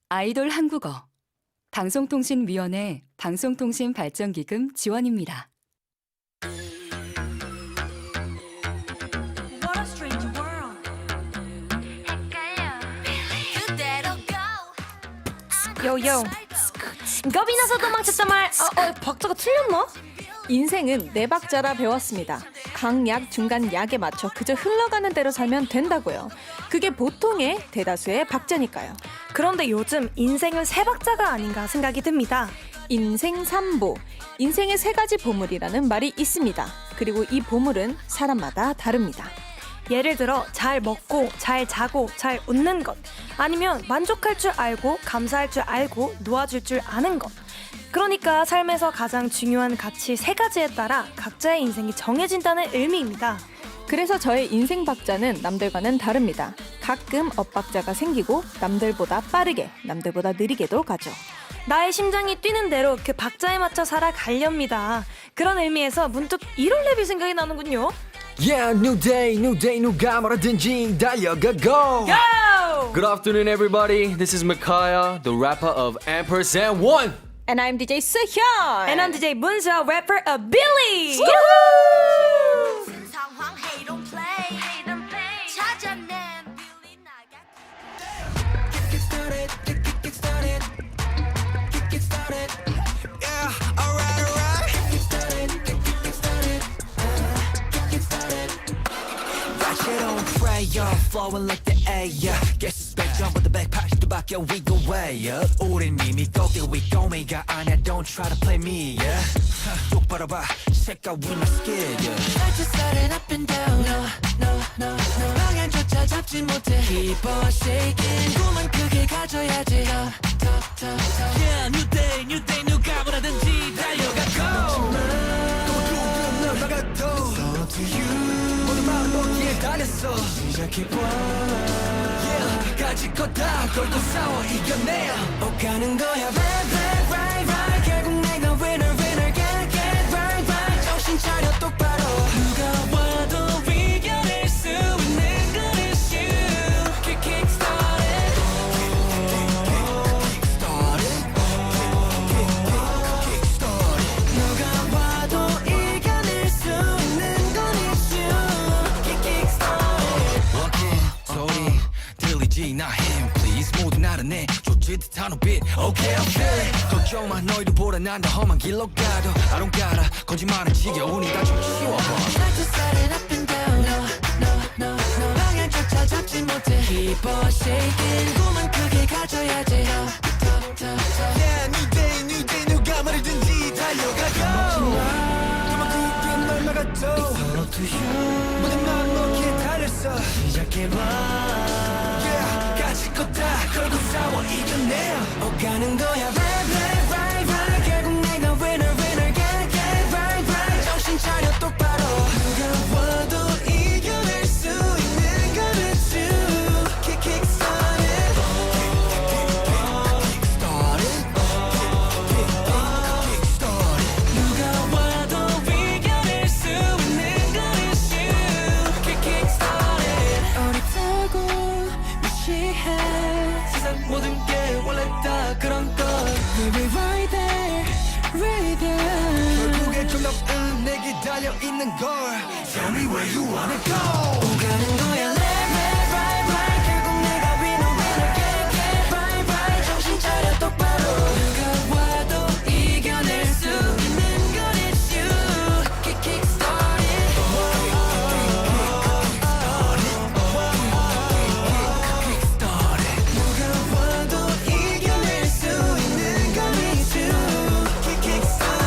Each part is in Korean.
아이돌 한국어 방송통신위원회 방송통신발전기금 지원입니다. What a strange world. 요요. 겁이 나서 도망쳤다 말. 박자가 틀렸나? 인생은 네 박자라 배웠습니다. 강약, 중간, 약에 맞춰 그저 흘러가는 대로 살면 된다고요. 그게 보통의 대다수의 박자니까요. 그런데 요즘 인생은 세 박자가 아닌가 생각이 듭니다. 인생 삼보, 인생의 세 가지 보물이라는 말이 있습니다. 그리고 이 보물은 사람마다 다릅니다. 예를 들어 잘 먹고 잘 자고 잘 웃는 것, 아니면 만족할 줄 알고 감사할 줄 알고 놓아줄 줄 아는 것. 그러니까 삶에서 가장 중요한 가치 세 가지에 따라 각자의 인생이 정해진다는 의미입니다. 그래서 저의 인생 박자는 남들과는 다릅니다. 가끔 엇박자가 생기고 남들보다 빠르게, 남들보다 느리게도 가죠. 나의 심장이 뛰는 대로 그 박자에 맞춰 살아가렵니다. 그런 의미에서 문득 이런 랩이 생각이 나는군요. Yeah, new day, 누가 뭐라든지 달려가 go. Go! Good afternoon, everybody. This is Micaiah, the rapper of Ampersand One. And I'm DJ Suhyun. And I'm DJ 문서, rapper of Billy. 상황 hate don't play 찾아낸 Billy 나가 Shit on prayer, flowing like the air. Guess it's back jump with the back patch to back, yeah, we go way up. 우린 이미 꼭대기 위고미가 아니야, don't try to play me, yeah. 똑바로 봐, 색깔 we not scared, yeah. I just started up and down, no. 방향조차 잡지 못해. Keep on shaking, 꿈은 크게 가져야지. Yeah, new day, 누가 뭐라든지 달려가고. 또 누구는 나가도 to you. 마음 놓기에 달렸어 시작해봐 yeah. 가지고 다 걸고 싸워 이겨내 오가는 거야 right 결국 내가 winner get right 정신 차려 똑바로 누가 와도 이겨낼 수 있는 건 is you kick started 누가 와도 이겨낼 수 있는 건 is you 소리 들리지 나 him please 모두 나른해 좋지 듯한 빛 okay 걱정마 너희도 보라 난 더 험한 길로 가도 I don't gotta 거짓말은 지겨우니까 좀 치워봐 I just started up and down no 방향조차 잡지 못해 Keep on shaking 꿈은 크게 가져야지 Yeah new day 누가 말이든지 달려가고 그만큼 널 막아도 Follow to you 모든 마음 놓기에 달렸어 시작해봐 yeah. 가지고 다 걸고 싸워 이겨내 오가는 거야 right 결국 내가 winner get right 정신 차려 똑바로 누가 와도 이겨낼 수 있는 건 it's you kick started 누가 와도 이겨낼 수 있는 건 it's you kick started 어리다고 무시해 세상 모든 게 원래 다 그런 것 Baby right there 결국에 정답은 내게 달려있는 걸 Tell me where you wanna go 오가는 거야 left right 결국 내가 winner get right 정신 차려 똑바로 누가 와도 이겨낼 수 있는 건 it's you kick started 누가 와도 이겨낼 수 있는 건 it's you kick started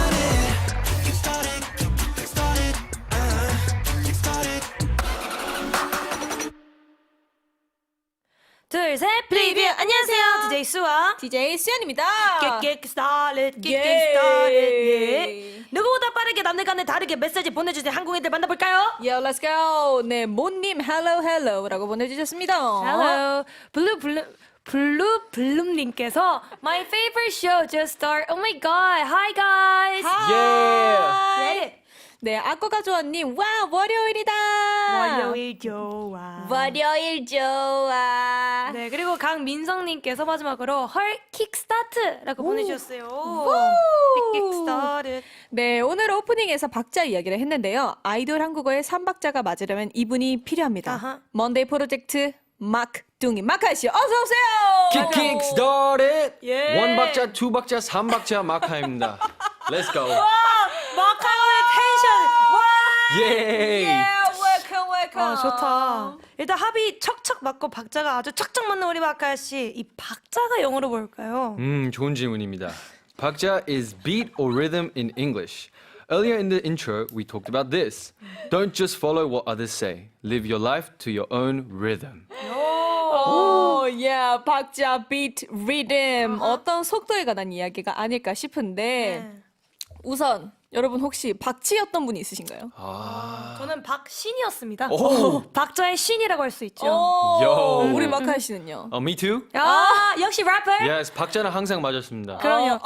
둘, 셋, 프리뷰. 안녕하세요. DJ 수아. DJ 수현입니다. Get started. 예. 예. 누구보다 빠르게 남들과는 다르게 메시지 보내주세요. 한국인들 만나볼까요? Yo, let's go. 네, 모님 hello라고 보내주셨습니다. Hello. 블루님께서 My favorite show just started. Oh my god. Hi guys. Yeah. 네. 네, 아까가 좋아님, 와, 월요일이다! 월요일 좋아. 월요일 좋아. 네, 그리고 강민성님께서 마지막으로 헐 킥스타트라고 보내주셨어요. 킥스타트. 네, 오늘 오프닝에서 박자 이야기를 했는데요. 아이돌 한국어의 3박자가 맞으려면 이분이 필요합니다. 아하. 먼데이 프로젝트 막둥이 마카이 씨, 어서 오세요. Kick started. 예. 원 박자, 투 박자, 삼 박자 마카입니다. Let's go. 마카오의 텐션. 예이. 웰컴 웰컴. 아, 좋다. 일단 합이 척척 맞고 박자가 아주 척척 맞는 우리 마카야 씨. 이 박자가 영어로 뭘까요? 좋은 질문입니다. 박자 is beat or rhythm in English. Earlier in the intro, we talked about this. Don't just follow what others say. Live your life to your own rhythm. 오, 예, 박자, 비트, 리듬. 어떤 속도에 관한 이야기가 아닐까 싶은데 네. 우선 여러분 혹시 박치였던 분이 있으신가요? 저는 박신이었습니다. 오. 박자의 신이라고 할 수 있죠. 오, Yo. 우리 마카이 씨는요? Me too? 아, 역시 래퍼. Yes, 박자는 항상 맞았습니다. 그럼요.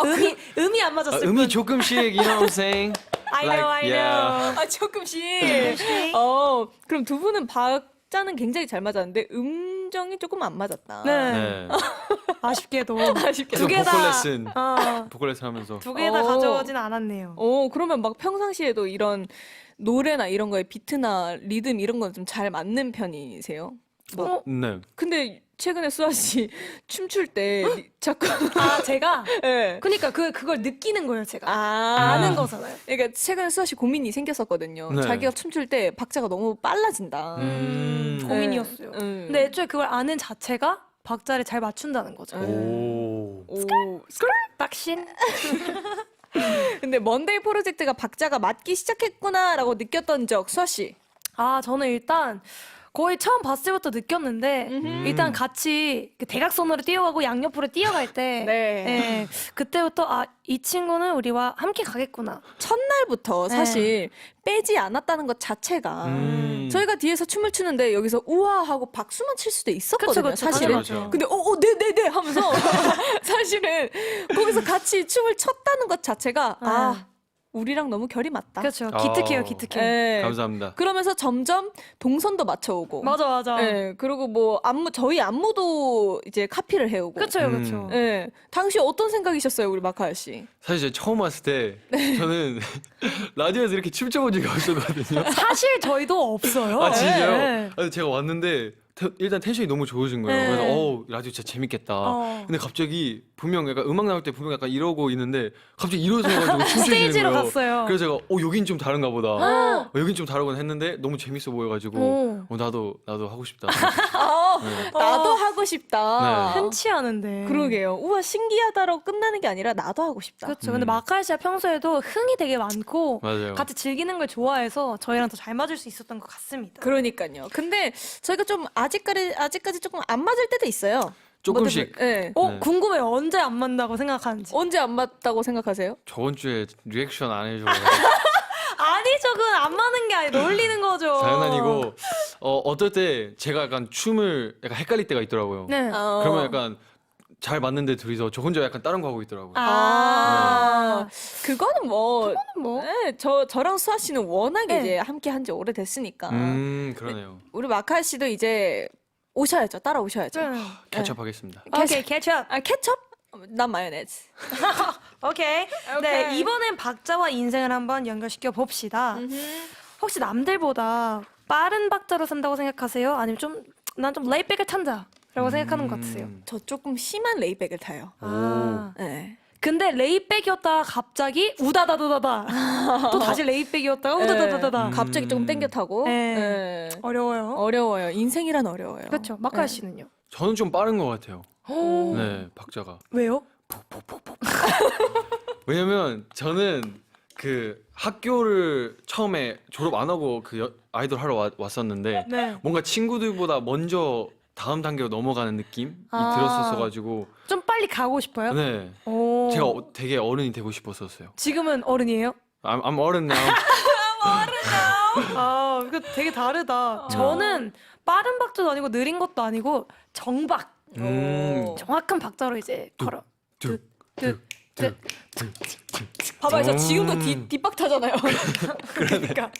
음이 안 맞았을 뿐. 음이 조금씩, you know what I'm saying? I know, I know. yeah. 아, 조금씩. 조금씩. 그럼 두 분은 박자는 굉장히 잘 맞았는데 음정이 조금 안 맞았다. 네. 네. 아쉽게도 아쉽게도. 두 개 다. 보컬 레슨. 어, 보컬 레슨 하면서. 두 개 다 오. 가져오진 않았네요. 그러면 막 평상시에도 이런 노래나 이런 거에 비트나 리듬 이런 건 좀 잘 맞는 편이세요? 뭐. 네. 근데 최근에 수아 씨 춤출 때 자꾸 아, 제가 네. 그러니까 그걸 느끼는 거예요, 제가. 아, 아는 거잖아요. 그러니까 최근에 수아 씨 고민이 생겼었거든요. 네. 자기가 춤출 때 박자가 너무 빨라진다. 고민이었어요. 근데 애초에 그걸 아는 자체가 박자를 잘 맞춘다는 거죠. 오. 박신. 근데 먼데이 프로젝트가 박자가 맞기 시작했구나라고 느꼈던 적 수아 씨. 아, 저는 일단 거의 처음 봤을 때부터 느꼈는데 일단 같이 그 대각선으로 뛰어가고 양옆으로 뛰어갈 때 네. 예, 그때부터 아, 이 친구는 우리와 함께 가겠구나. 첫날부터 네. 사실 빼지 않았다는 것 자체가 저희가 뒤에서 춤을 추는데 여기서 우와 하고 박수만 칠 수도 있었거든요. 그쵸, 사실은. 맞아. 근데 네네네 하면서 사실은 거기서 같이 춤을 췄다는 것 자체가 아 우리랑 너무 결이 맞다. 그렇죠. 아. 기특해요, 기특해. 예. 감사합니다. 그러면서 점점 동선도 맞춰오고. 맞아, 맞아. 예. 그리고 뭐 저희 안무도 이제 카피를 해오고. 그렇죠, 그렇죠. 예. 당시 어떤 생각이셨어요, 우리 마카야 씨? 사실 제가 처음 왔을 때 저는 라디오에서 이렇게 춤춰본 적이 없었거든요. 사실 저희도 없어요. 아 진짜요? 네. 아니, 제가 왔는데 일단 텐션이 너무 좋으신 거예요. 네. 그래서 라디오 진짜 재밌겠다. 근데 갑자기 분명 약간 음악 나올 때 분명 약간 이러고 있는데 갑자기 일어서가지고 춤추시는 스테이지로 거예요. 갔어요. 그래서 제가 여긴 좀 다른가 보다. 여긴 좀 다르구나 했는데 너무 재밌어 보여가지고 나도 하고 싶다. 나도 하고 싶다. 네. 흔치 않은데. 그러게요. 우와 신기하다라고 끝나는 게 아니라 나도 하고 싶다. 그렇죠. 근데 마카이 씨가 평소에도 흥이 되게 많고 맞아요. 같이 즐기는 걸 좋아해서 저희랑 더 잘 맞을 수 있었던 것 같습니다. 그러니까요. 근데 저희가 좀 아직까지 조금 안 맞을 때도 있어요. 조금씩. 네. 네. 궁금해요. 언제 안 맞는다고 생각하는지. 언제 안 맞다고 생각하세요? 저번 주에 리액션 안 해줘. 아니죠. 그건 안 맞는 게 아니라 놀리는 거죠. 장난이고 어떨 때 제가 약간 춤을 약간 헷갈릴 때가 있더라고요. 네. 그러면 약간 잘 맞는데 둘이서 저 혼자 약간 다른 거 하고 있더라고요. 그거는 뭐, 네, 저랑 수아 씨는 워낙에 네. 이제 함께 한 지 오래됐으니까. 그러네요. 우리 마카 씨도 이제 오셔야죠. 따라오셔야죠. 캐치업하겠습니다. 오케이, 캐치업. 케첩? 난 마요네즈. 오케이. 네, 이번엔 박자와 인생을 한번 연결시켜 봅시다. 혹시 남들보다 빠른 박자로 산다고 생각하세요? 아니면 난 좀 레이백을 탄다라고 생각하는 것 같으세요? 저 조금 심한 레이백을 타요. 아. 네. 근데 레이백이었다가 갑자기 우다다다다다. 또 다시 레이백이었다가 우다다다다다. 갑자기 조금 땡겨 타고. 네. 네. 어려워요. 어려워요. 인생이란 어려워요. 그렇죠. 마카야 네. 씨는요? 저는 좀 빠른 것 같아요. 네, 박자가. 왜요? 왜냐면 저는 그 학교를 처음에 졸업 안 하고 그 아이돌 하러 왔었는데 네. 뭔가 친구들보다 먼저 다음 단계로 넘어가는 느낌이 들었었어가지고 좀 빨리 가고 싶어요? 네, 오. 제가 되게 어른이 되고 싶었었어요. 지금은 어른이에요? I'm 어른 now. 아, 이거 되게 다르다. 저는 빠른 박자도 아니고 느린 것도 아니고 정박. 음. 정확한 박자로 이제 걸어. 뚝, 뚝, 봐봐요, 저 지금도 뒷박 타잖아요. 그러니까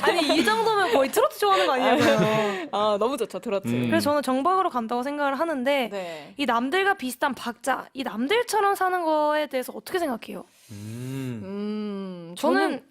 아니 이 정도면 거의 트로트 좋아하는 거 아니냐고요. 아, 너무 좋죠, 트로트. 그래서 저는 정박으로 간다고 생각을 하는데 네. 이 남들과 비슷한 박자, 이 남들처럼 사는 거에 대해서 어떻게 생각해요? 저는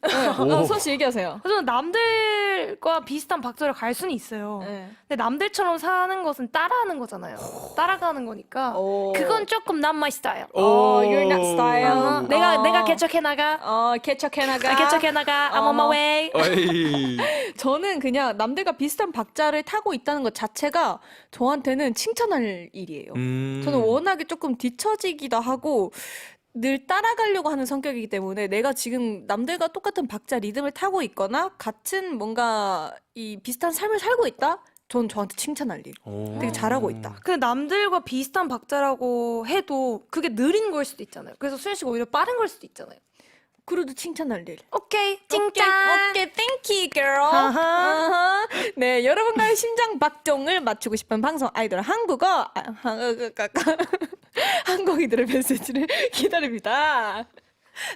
서씨 얘기하세요. 저는 남들과 비슷한 박자를 갈 수는 있어요. 네. 근데 남들처럼 사는 것은 따라하는 거잖아요. 따라가는 거니까 오. 그건 조금 not my style. You're not style. 내가 개척해 나가. 개척해 나가. 개척해 나가. I'm on my way. 어이. 저는 그냥 남들과 비슷한 박자를 타고 있다는 것 자체가 저한테는 칭찬할 일이에요. 저는 워낙에 조금 뒤처지기도 하고 늘 따라가려고 하는 성격이기 때문에 내가 지금 남들과 똑같은 박자 리듬을 타고 있거나 같은 뭔가 이 비슷한 삶을 살고 있다? 전 저한테 칭찬할 일. 되게 잘하고 있다. 근데 남들과 비슷한 박자라고 해도 그게 느린 걸 수도 있잖아요. 그래서 수현 씨가 오히려 빠른 걸 수도 있잖아요. 그래도 칭찬할 일. 오케이, 칭찬. 오케이, thank you, girl. 아하. 네, 여러분과의 심장 박동을 맞추고 싶은 방송 아이돌 한국어 한국이들의 메시지를 기다립니다.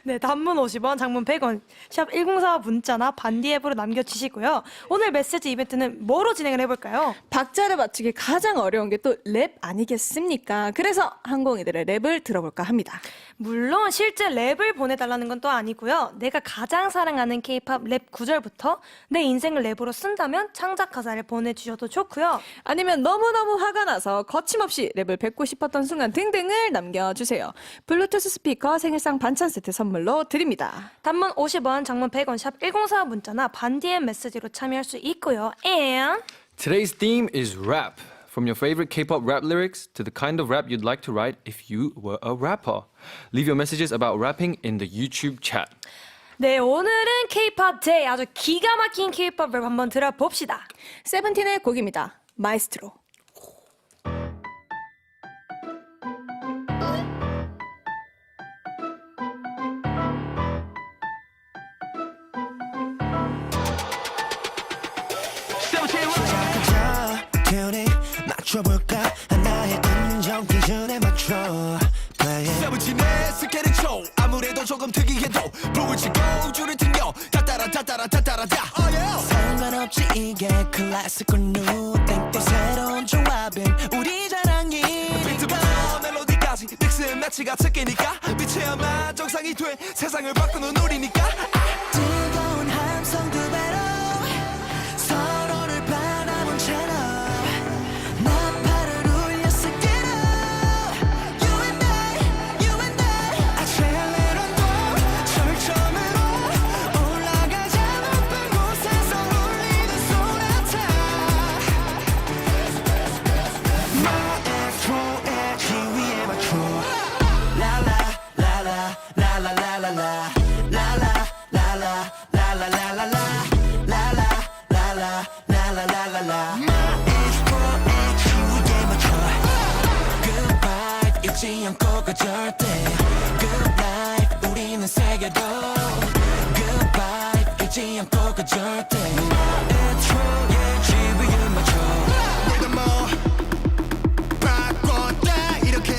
네, 단문 50원, 장문 100원, 샵 1045 문자나 반디 앱으로 남겨주시고요. 오늘 메시지 이벤트는 뭐로 진행을 해볼까요? 박자를 맞추기 가장 어려운 게 또 랩 아니겠습니까? 그래서 항공이들의 랩을 들어볼까 합니다. 물론 실제 랩을 보내달라는 건 또 아니고요. 내가 가장 사랑하는 K-팝 랩 구절부터 내 인생을 랩으로 쓴다면 창작 가사를 보내주셔도 좋고요. 아니면 너무너무 화가 나서 거침없이 랩을 뱉고 싶었던 순간 등등을 남겨주세요. 블루투스 스피커 생일상 반찬 세트 선물로 드립니다. 단문 50원, 장문 100원, 샵 1045 문자나 반디앱 메시지로 참여할 수 있고요. And Today's theme is rap. From your favorite K-pop rap lyrics to the kind of rap you'd like to write if you were a rapper. Leave your messages about rapping in the YouTube chat. 네, 오늘은 K-팝 데이, 아주 기가 막힌 K-팝 랩 한번 들어봅시다. 세븐틴의 곡입니다. 마이스트로. 튜닝 맞춰볼까 하나의 음정 기준에 맞춰 세븐틴의 스케일을 쳐 아무래도 조금 특이해도 북을 치고 줄을 튕겨 따따라 상관없지 이게 클래식과 뉴 땡땡 새로운 조합은 우리 자랑이니까 비트부터 멜로디까지 믹스 매치가 특기니까 빛이야만 정상이 돼 세상을 바꾸는 우리니까 뜨거운 함성 두 배로 서로를 바라본 채로 나팔을 울렸을 때로 You and I accelerate도 절정으로 올라가자 높은 곳에서 울리는 소나타 마에스트로의 지위에 맞춰 라라라라라라라라라 잊지 않고 가 절대 Good life 우리는 새겨도 Good vibe 잊지 않고 가 절대 인트로의 지위에 맞춰 우리가 뭐 바꿨다 이렇게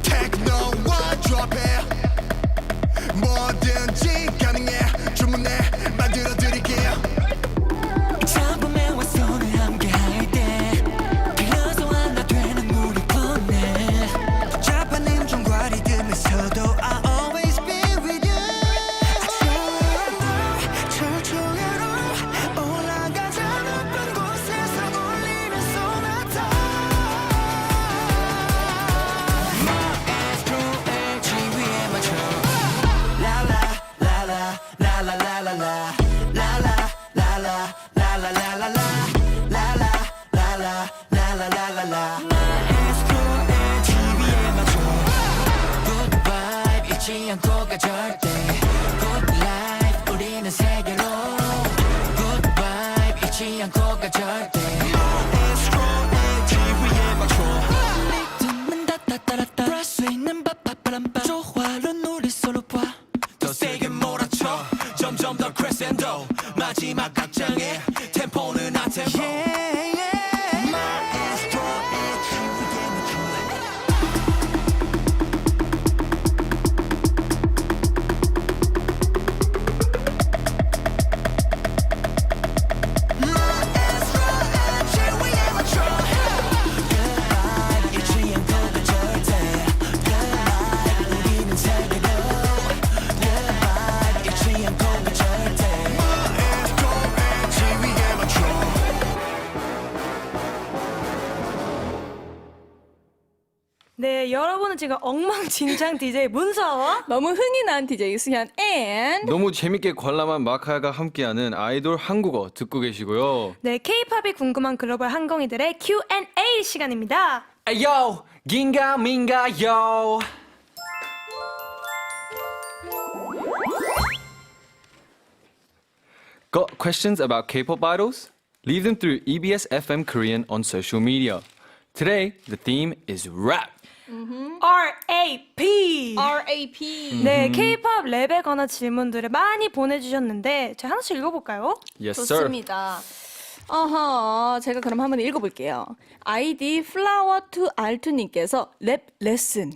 테크노와 조합해 뭐든지 가능해 주문해 만들어 드릴게요 작품에와 손을 함께 할때 빌려서 하나 되는 우리 뻔해 복잡한 음정과 리듬에서도 I'll always be with you 절정으로 올라가 네, 여러분은 지금 엉망진창 DJ 문서와 너무 흥이 난 DJ 수현 and 너무 재밌게 관람한 마카야가 함께하는 아이돌 한국어 듣고 계시고요. 네, K-팝이 궁금한 글로벌 한공이들의 Q&A 시간입니다. Yo, 긴가 민가 yo. Got questions about K-pop idols? Leave them through EBS FM Korean on social media. Today, the theme is rap. RAP. RAP. 네, K-팝 랩에 관한 질문들을 많이 보내주셨는데 제가 하나씩 읽어볼까요? Yes, sir. 좋습니다. 제가 그럼 한번 읽어볼게요. 아이디 flower to 알투님께서 랩 레슨.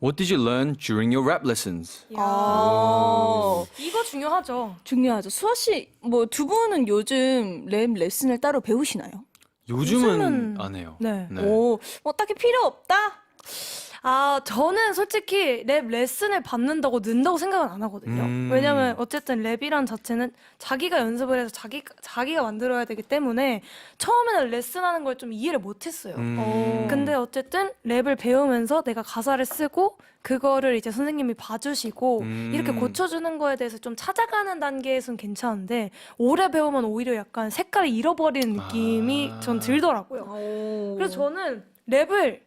What did you learn during your rap lessons? 이거 중요하죠. 중요하죠. 수아 씨, 뭐 두 분은 요즘 랩 레슨을 따로 배우시나요? 요즘은 안 해요. 네. 오, 뭐 딱히 필요 없다. 저는 솔직히 랩 레슨을 받는다고 는다고 생각은 안 하거든요. 왜냐면 어쨌든 랩이란 자체는 자기가 연습을 해서 자기가 만들어야 되기 때문에 처음에는 레슨하는 걸 좀 이해를 못 했어요. 근데 어쨌든 랩을 배우면서 내가 가사를 쓰고 그거를 이제 선생님이 봐주시고 이렇게 고쳐주는 거에 대해서 좀 찾아가는 단계에선 괜찮은데 오래 배우면 오히려 약간 색깔을 잃어버리는 느낌이 전 들더라고요. 그래서 저는 랩을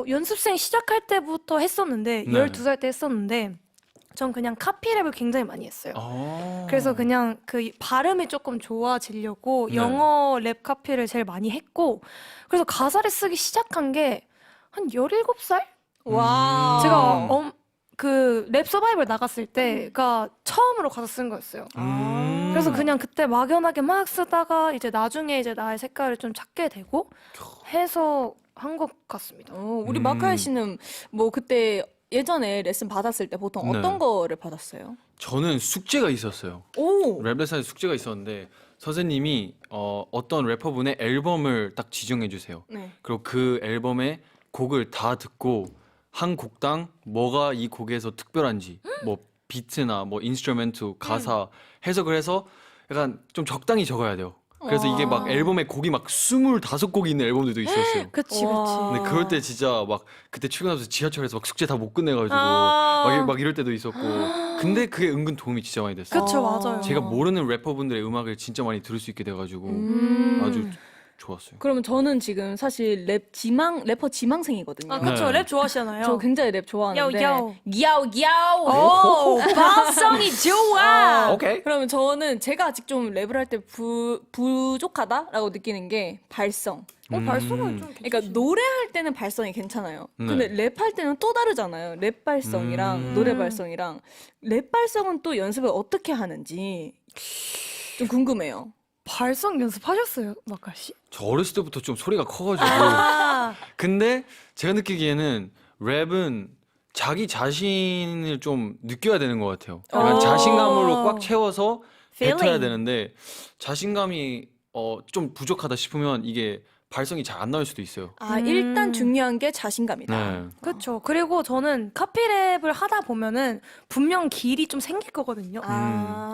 연습생 시작할 때부터 했었는데 네. 12살 때 했었는데 전 그냥 카피랩을 굉장히 많이 했어요. 그래서 그냥 그 발음이 조금 좋아지려고 네. 영어 랩 카피를 제일 많이 했고 그래서 가사를 쓰기 시작한 게 한 17살? 와. 제가 그 랩 서바이벌 나갔을 때가 처음으로 가사 쓴 거였어요. 그래서 그냥 그때 막연하게 막 쓰다가 이제 나중에 이제 나의 색깔을 좀 찾게 되고 해서 한 것 같습니다. 우리 마카야 씨는 뭐 그때 예전에 레슨 받았을 때 보통 네. 어떤 거를 받았어요? 저는 숙제가 있었어요. 오. 랩 레슨에 숙제가 있었는데 선생님이 어떤 래퍼분의 앨범을 딱 지정해 주세요. 네. 그리고 그 앨범의 곡을 다 듣고 한 곡당 뭐가 이 곡에서 특별한지 뭐 비트나 뭐 인스트루멘트 가사 해석을 해서 약간 좀 적당히 적어야 돼요. 그래서 이게 막 앨범에 곡이 막 25곡이 있는 앨범들도 있었어요. 그치 와. 근데 그럴 때 진짜 막 그때 출근하면서 지하철에서 막 숙제 다 못 끝내가지고 아. 막 이럴 때도 있었고 근데 그게 은근 도움이 진짜 많이 됐어요. 그쵸, 맞아요. 제가 모르는 래퍼분들의 음악을 진짜 많이 들을 수 있게 돼가지고 아주 좋았어요. 그러면 저는 지금 사실 래퍼 지망생이거든요. 그쵸, 네. 랩 좋아하시잖아요. 저 굉장히 랩 좋아하는데. 야오. 야오. 발성이 좋아. 오케이. 그러면 저는 제가 아직 좀 랩을 할 때 부족하다라고 느끼는 게 발성. 발성은 좀 그러니까 노래할 때는 발성이 괜찮아요. 네. 근데 랩할 때는 또 다르잖아요. 랩 발성이랑 노래 발성이랑 랩 발성은 또 연습을 어떻게 하는지 좀 궁금해요. 발성 연습하셨어요, 마카 씨? 저 어렸을 때부터 좀 소리가 커가지고 아, 근데 제가 느끼기에는 랩은 자기 자신을 좀 느껴야 되는 것 같아요. 약간 자신감으로 꽉 채워서 뱉어야 Feeling. 되는데 자신감이 좀 부족하다 싶으면 이게 발성이 잘 안 나올 수도 있어요. 일단 중요한 게 자신감이다. 네. 그렇죠. 그리고 저는 카피랩을 하다 보면은 분명 길이 좀 생길 거거든요.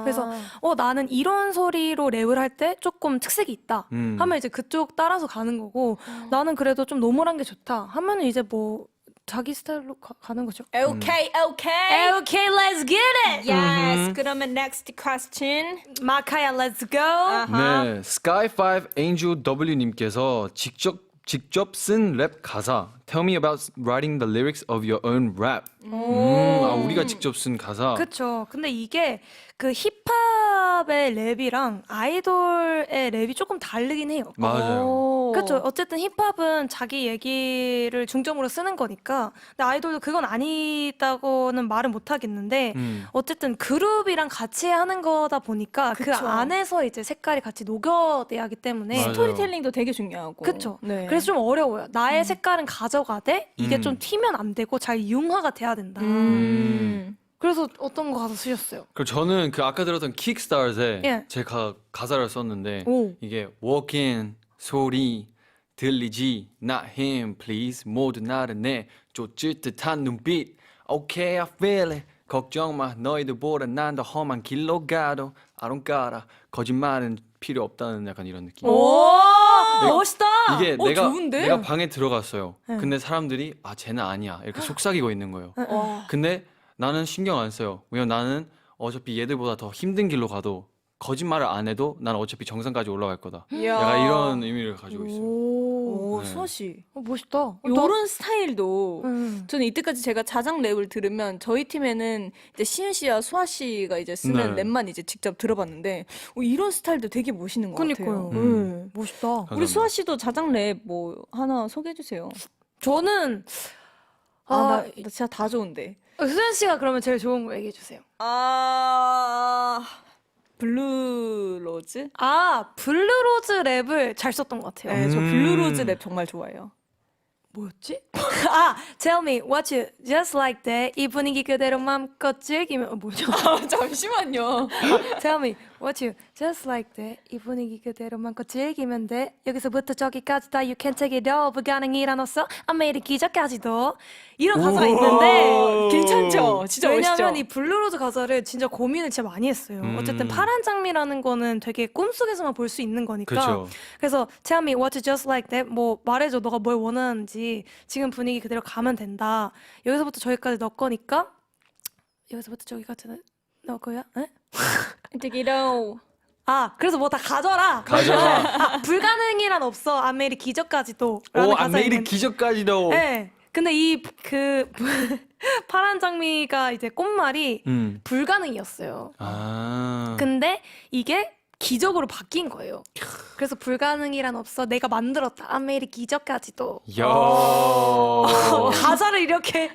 그래서 나는 이런 소리로 랩을 할 때 조금 특색이 있다 하면 이제 그쪽 따라서 가는 거고 나는 그래도 좀 노멀한 게 좋다 하면은 이제 뭐 자기 스타일로 가는 거죠. 오케이. Okay, let's get it. Yes. 그러면 next question. 마카야, let's go. 네, Sky5 Angel W님께서 직접 쓴 랩 가사. Tell me about writing the lyrics of your own rap. 우리가 직접 쓴 가사. 그렇죠. 근데 이게 그 힙합의 랩이랑 아이돌의 랩이 조금 다르긴 해요. 맞아요. 그렇죠. 어쨌든 힙합은 자기 얘기를 중점으로 쓰는 거니까. 근데 아이돌도 그건 아니다고는 말은 못 하겠는데 어쨌든 그룹이랑 같이 하는 거다 보니까 그 그쵸. 안에서 이제 색깔이 같이 녹여내야 하기 때문에 맞아요. 스토리텔링도 되게 중요하고. 그렇죠. 네. 그래서 좀 어려워요. 나의 색깔은 가져가되 이게 좀 튀면 안 되고 잘 융화가 돼야 된다. 그래서 어떤 거 가서 쓰셨어요? 그리고 저는 그 아까 들었던 킥스타즈에 예. 제가 가사를 썼는데 오. 이게 walk-in 소리 들리지 not him please 모두 나를 내쫓을 듯한 눈빛 okay I feel it 걱정 마 너희들보다 난 더 험한 길로 가도 I don't gotta 거짓말은 필요 없다는 약간 이런 느낌. 오, 멋있다. 이게 어, 좋은데? 내가 방에 들어갔어요. 네. 근데 사람들이 아 쟤는 아니야 이렇게 속삭이고 있는 거예요. 와. 근데 나는 신경 안 써요. 왜냐면 나는 어차피 얘들보다 더 힘든 길로 가도 거짓말을 안 해도 나는 어차피 정상까지 올라갈 거다. 이야. 약간 이런 의미를 가지고 있어요. 오, 네. 수아 씨. 멋있다. 요런 스타일도 응. 저는 이때까지 제가 자작 랩을 들으면 저희 팀에는 이제 시은 씨와 수아 씨가 이제 쓰는 네. 랩만 이제 직접 들어봤는데 이런 스타일도 되게 멋있는 것 그니까요. 같아요. 음. 멋있다. 우리 감사합니다. 수아 씨도 자작 랩 뭐 하나 소개해 주세요. 저는 나 진짜 다 좋은데. 수현 씨가 그러면 제일 좋은 거 얘기해 주세요. 블루로즈? 블루로즈 랩을 잘 썼던 것 같아요. 네, 저 블루로즈 랩 정말 좋아해요. 뭐였지? Tell me what you just like that. 이 분위기 그대로 맘껏 즐기면 뭐죠? 잠시만요. Tell me what you just like that. 이 분위기 그대로 맘껏 즐기면 돼. 여기서부터 저기까지 다 you can take it all. 불가능이란 없어. 아메리 기적까지도. 이런 가사가 있는데 괜찮죠? 진짜 왜냐면 멋있죠? 이 블루로즈 가사를 진짜 고민을 진짜 많이 했어요. 어쨌든 파란 장미라는 거는 되게 꿈속에서만 볼 수 있는 거니까. 그렇죠. 그래서 tell me what you just like that. 뭐 말해줘 너가 뭘 원하는지. 지금 분위기 그대로 가면 된다. 여기서부터 저기까지 넣을 거니까 여기서부터 저기까지는 넣을 거야? 에? Take it all. 그래서 뭐 다 가져라. 가져라. 불가능이란 없어. 아메리 기적까지도. 라는 오 가사가 안메이리 있는데. 기적까지도. 네. 근데 이 파란 장미가 이제 꽃말이 불가능이었어요. 근데 이게 기적으로 바뀐 거예요. 그래서 불가능이란 없어. 내가 만들었다. 아메리 기적까지도. 야. 가사를 이렇게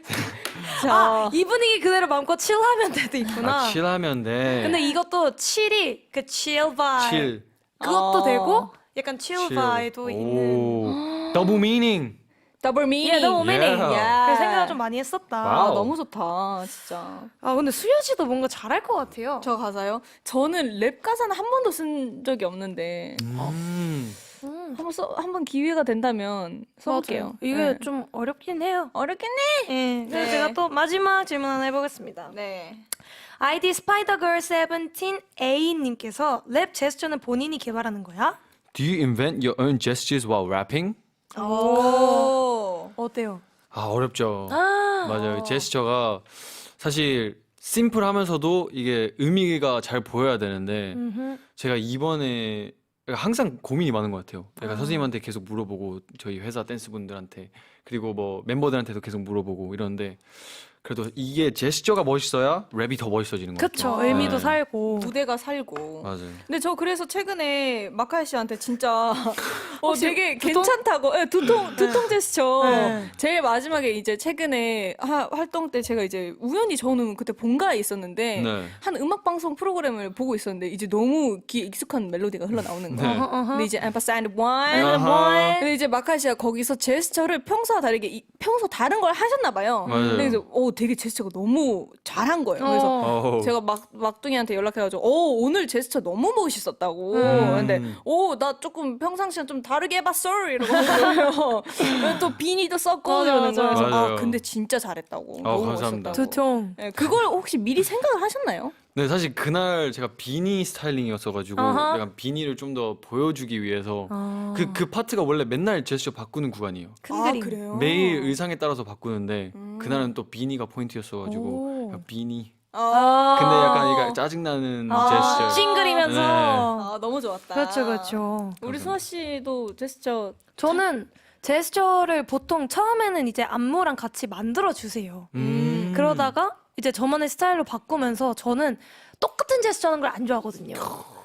이 분위기 그대로 마음껏 칠하면 돼도 있구나. 칠하면 돼. 근데 이것도 칠이 그 chill vibe 칠. 그것도 되고 약간 chill 칠. vibe도 있는. 더블 미닝. 더블 미닝. 예, 너무 오메닝. Yeah. 그래서 생각을 좀 많이 했었다. 와우. 너무 좋다, 진짜. 근데 수현 씨도 뭔가 잘할 것 같아요. 저 가사요? 저는 랩 가사는 한 번도 쓴 적이 없는데 한번 기회가 된다면 써볼게요. 맞아요. 이게 네. 좀 어렵긴 해요. 어렵겠네. 네. 그래서 네. 제가 또 마지막 질문 하나 해보겠습니다. 네. 아이디 스파이더걸 17A님께서 랩 제스처는 본인이 개발하는 거야? Do you invent your own gestures while rapping? 오. 어때요? 어렵죠. 맞아요. 제스처가 사실 심플하면서도 이게 의미가 잘 보여야 되는데 제가 이번에 항상 고민이 많은 것 같아요. 내가 선생님한테 계속 물어보고 저희 회사 댄스분들한테 그리고 뭐 멤버들한테도 계속 물어보고 이러는데 그래도 이게 제스처가 멋있어야 랩이 더 멋있어지는 것 그쵸. 같아요. 의미도 네. 살고. 무대가 살고. 맞아요. 근데 저 그래서 최근에 마카야 씨한테 진짜 되게 두통? 괜찮다고 두통 제스처 네. 제일 마지막에 이제 최근에 활동 때 제가 이제 우연히 저는 그때 본가에 있었는데 네. 한 음악 방송 프로그램을 보고 있었는데 이제 너무 귀에 익숙한 멜로디가 흘러나오는 거예요. 네. 근데 이제 Ampersand One 아하. 근데 이제 마카야 씨가 거기서 제스처를 평소와 다르게 평소 다른 걸 하셨나 봐요. 맞아요. 근데 이제 되게 제스처가 너무 잘한 거예요. 그래서 어우. 제가 막둥이한테 연락해가지고 오늘 제스처 너무 멋있었다고 근데 나 조금 평상시랑 좀 다르게 해봤어 이러고 또 비니도 썼고 맞아, 이러는 맞아. 거예요. 그래서 맞아요. 근데 진짜 잘했다고 너무 감사합니다. 멋있었다고 두통. 네, 그걸 혹시 미리 생각을 하셨나요? 네, 사실 그날 제가 비니 스타일링이었어가지고 아하. 약간 비니를 좀 더 보여주기 위해서 그 파트가 원래 맨날 제스처 바꾸는 구간이에요. 큰 그림. 그래요? 매일 의상에 따라서 바꾸는데 그날은 또 비니가 포인트였어가지고 오. 약간 비니. 아. 근데 약간 이게 짜증나는 제스처. 찡그리면서. 아, 너무 좋았다. 그렇죠, 그렇죠. 우리 수아 씨도 제스처 저는 제스처를 보통 처음에는 이제 안무랑 같이 만들어 주세요. 그러다가 이제 저만의 스타일로 바꾸면서 저는 똑같은 제스처 하는 걸 안 좋아하거든요.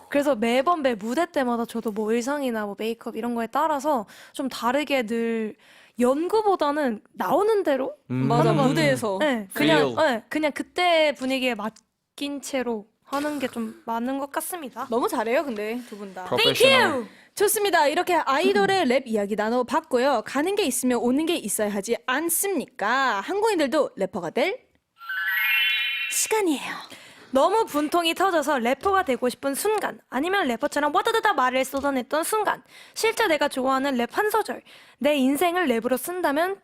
그래서 매번 매 무대 때마다 저도 뭐 의상이나 뭐 메이크업 이런 거에 따라서 좀 다르게 늘 연구보다는 나오는 대로 맞아 하는 것 무대에서 네, 그냥 그때 분위기에 맡긴 채로 하는 게 좀 맞는 것 같습니다. 너무 잘해요 근데 두 분 다. 프로페셔널. 좋습니다. 이렇게 아이돌의 랩 이야기 나눠봤고요. 가는 게 있으면 오는 게 있어야 하지 않습니까? 한국인들도 래퍼가 될 시간이에요. 너무 분통이 터져서 래퍼가 되고 싶은 순간 아니면 래퍼처럼 와다다다 말을 쏟아냈던 순간 실제 내가 좋아하는 랩 한 소절 내 인생을 랩으로 쓴다면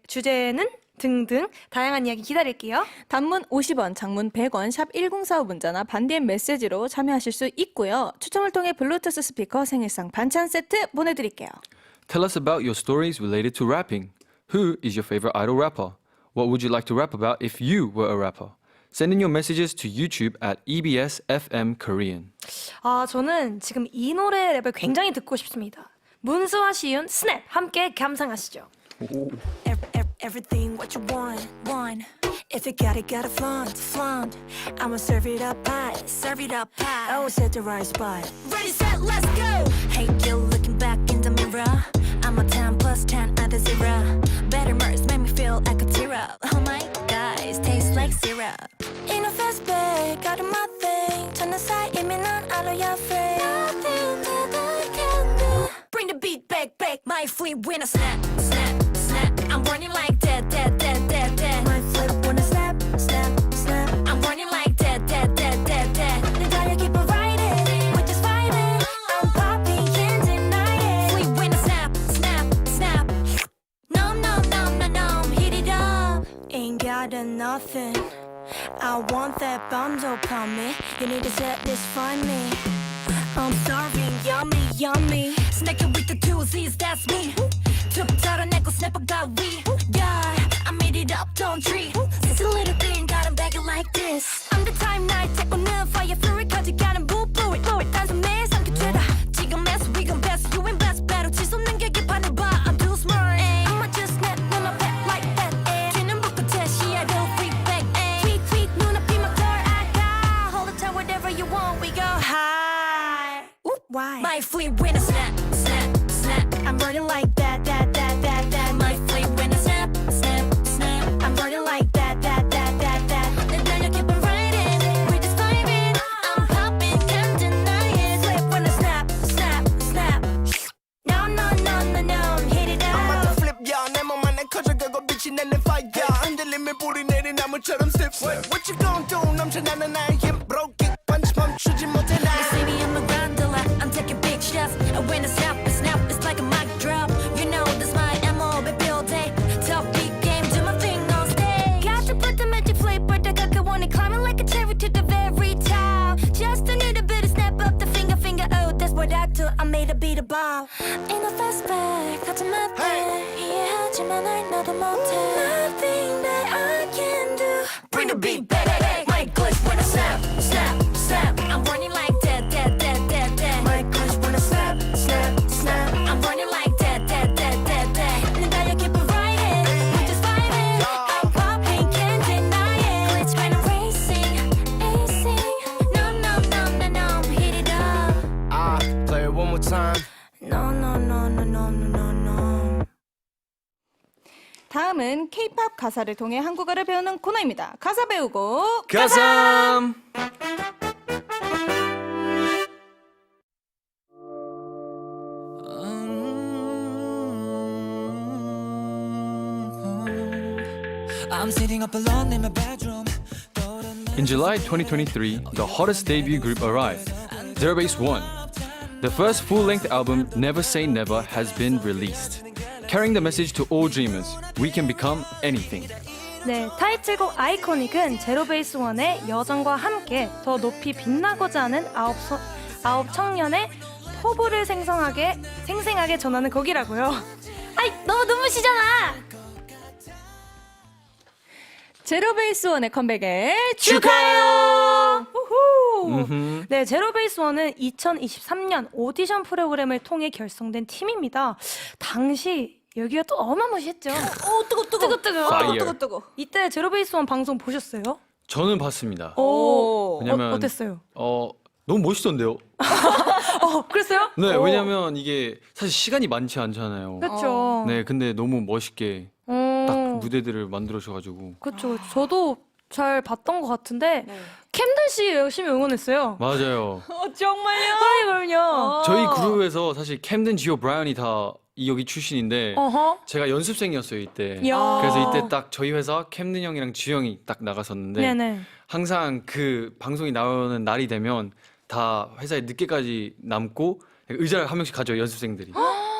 주제는 등등 다양한 이야기 기다릴게요. 단문 50원, 장문 100원, 샵 1045 문자나 반디엠 메시지로 참여하실 수 있고요. 추첨을 통해 블루투스 스피커 생일상 반찬 세트 보내드릴게요. Tell us about your stories related to rapping. Who is your favorite idol rapper? What would you like to rap about if you were a rapper? Send in your messages to YouTube at EBS FM Korean. 아, 저는 지금 이 노래 랩을 굉장히 듣고 싶습니다. 문수와 시윤, 스냅 함께 감상하시죠. Everything what you want. If you gotta flaunt. I'ma serve it up high. Always at the right spot. Ready, set, let's go. Hey, you looking back in the mirror. I'm a 10 plus 10 at the 0. Better merch make me feel like a tear up. Oh my guys, taste like syrup. In a fast bag, got my thing. turn aside, 이미 난 알아 you're free. Nothing that I can do. Bring the beat back. My fleet winner snap. I'm running like that. My flip wanna snap. I'm running like that. 내 달려 keep on riding. We're just fighting. I'm popping, can't deny it. Fleet winner snap. No, hit it up. Ain't got nothing. I want that bundle upon me. You need to satisfy me. I'm sorry, yummy. Snacking with the two Z's, that's me. 툭 털어내고 snapper 위. Yeah, I made it up, don't treat. It's a little thing, got 'em begging like this. I'm the time night, 태고는 fire fury 가져가는 blue fluid. 단숨에 삼켜줘라. 지금에서 we gon' pass you in best battle. 질수 없는 게 개판을 봐, I'm too smart. I'ma just snap when I back like that. 귀는 묶고 대시야도 freak back. Tweet 눈앞이 막 돌아가. Hold the time, whatever you want, we go high. Ooh, why? My fleet winner snap. I'm running like that. My fleet winner snap. I'm running like that. 내 달려 keep on riding. We're just vibing. I'm popping, can't deny it. Flip winner snap. No, hit it I'm about out. to flip ya 내 몸 안에 커져가고 빛이 나는 fire 흔들림에 불이 내린 나무처럼 stiff What you gon' do 넘쳐나는 나의 힘 Broke it punch 멈추지 못해 나 You see me on the ground a lot. I'm taking big shots. And when I snap, it's like a mic drop. You know this my MO, baby all day. Tough beat game, do my thing on stage. Got to put the magic flavor. I want it climbing like a cherry to the very top. Just a little bit of snap up the finger. Oh, that's what I do. I made a beat about. In a fast back, 같은 맛 이해하지만 날 나도 못해. Nothing that I can do. Bring the beat back. My glitch when I snap. I'm running like that. My crush wanna snap I'm running like that. 내 달려 keep on riding. We're just vibing. I'm popping, can't deny it. Glitch when I'm racing. No, hit it up. Play it one more time No. 다음은 K-pop 가사를 통해 한국어를 배우는 코너입니다. 가사 배우고 가삼! I'm sitting up alone in my bedroom. In July 2023, the hottest debut group arrived, Zero Base One. The first full-length album, Never Say Never, has been released. Carrying the message to all dreamers, we can become anything. 네, 타이틀곡 아이코닉은 제로베이스 원의 여정과 함께 더 높이 빛나고자 하는 아홉 청년의 포부를 생생하게 전하는 곡이라고요. 아이, 너무 눈부시잖아. 제로베이스원의 컴백에 축하해요. 음흠. 네, 제로베이스 원은 2023년 오디션 프로그램을 통해 결성된 팀입니다. 당시 여기가 또 어마무시했죠. Fire. 뜨거. 이때 제로베이스 원 방송 보셨어요? 저는 봤습니다. 오. 왜냐면 어땠어요? 너무 멋있던데요. 그랬어요? 네, 왜냐면 이게 사실 시간이 많지 않잖아요. 그렇죠. 네, 근데 너무 멋있게 딱 무대들을 만들어 주셔가지고. 그렇죠. 저도 잘 봤던 것 같은데 캠든 씨 열심히 응원했어요. 맞아요. 정말요? 아이, 그럼요. 저희 그룹에서 사실 캠든, 지오, 브라이언이 다 여기 출신인데 어허. 제가 연습생이었어요 이때. 야. 그래서 이때 딱 저희 회사 캠든 형이랑 지우 형이 딱 나갔었는데 네네. 항상 그 방송이 나오는 날이 되면 다 회사에 늦게까지 남고 의자를 한 명씩 가져요 연습생들이.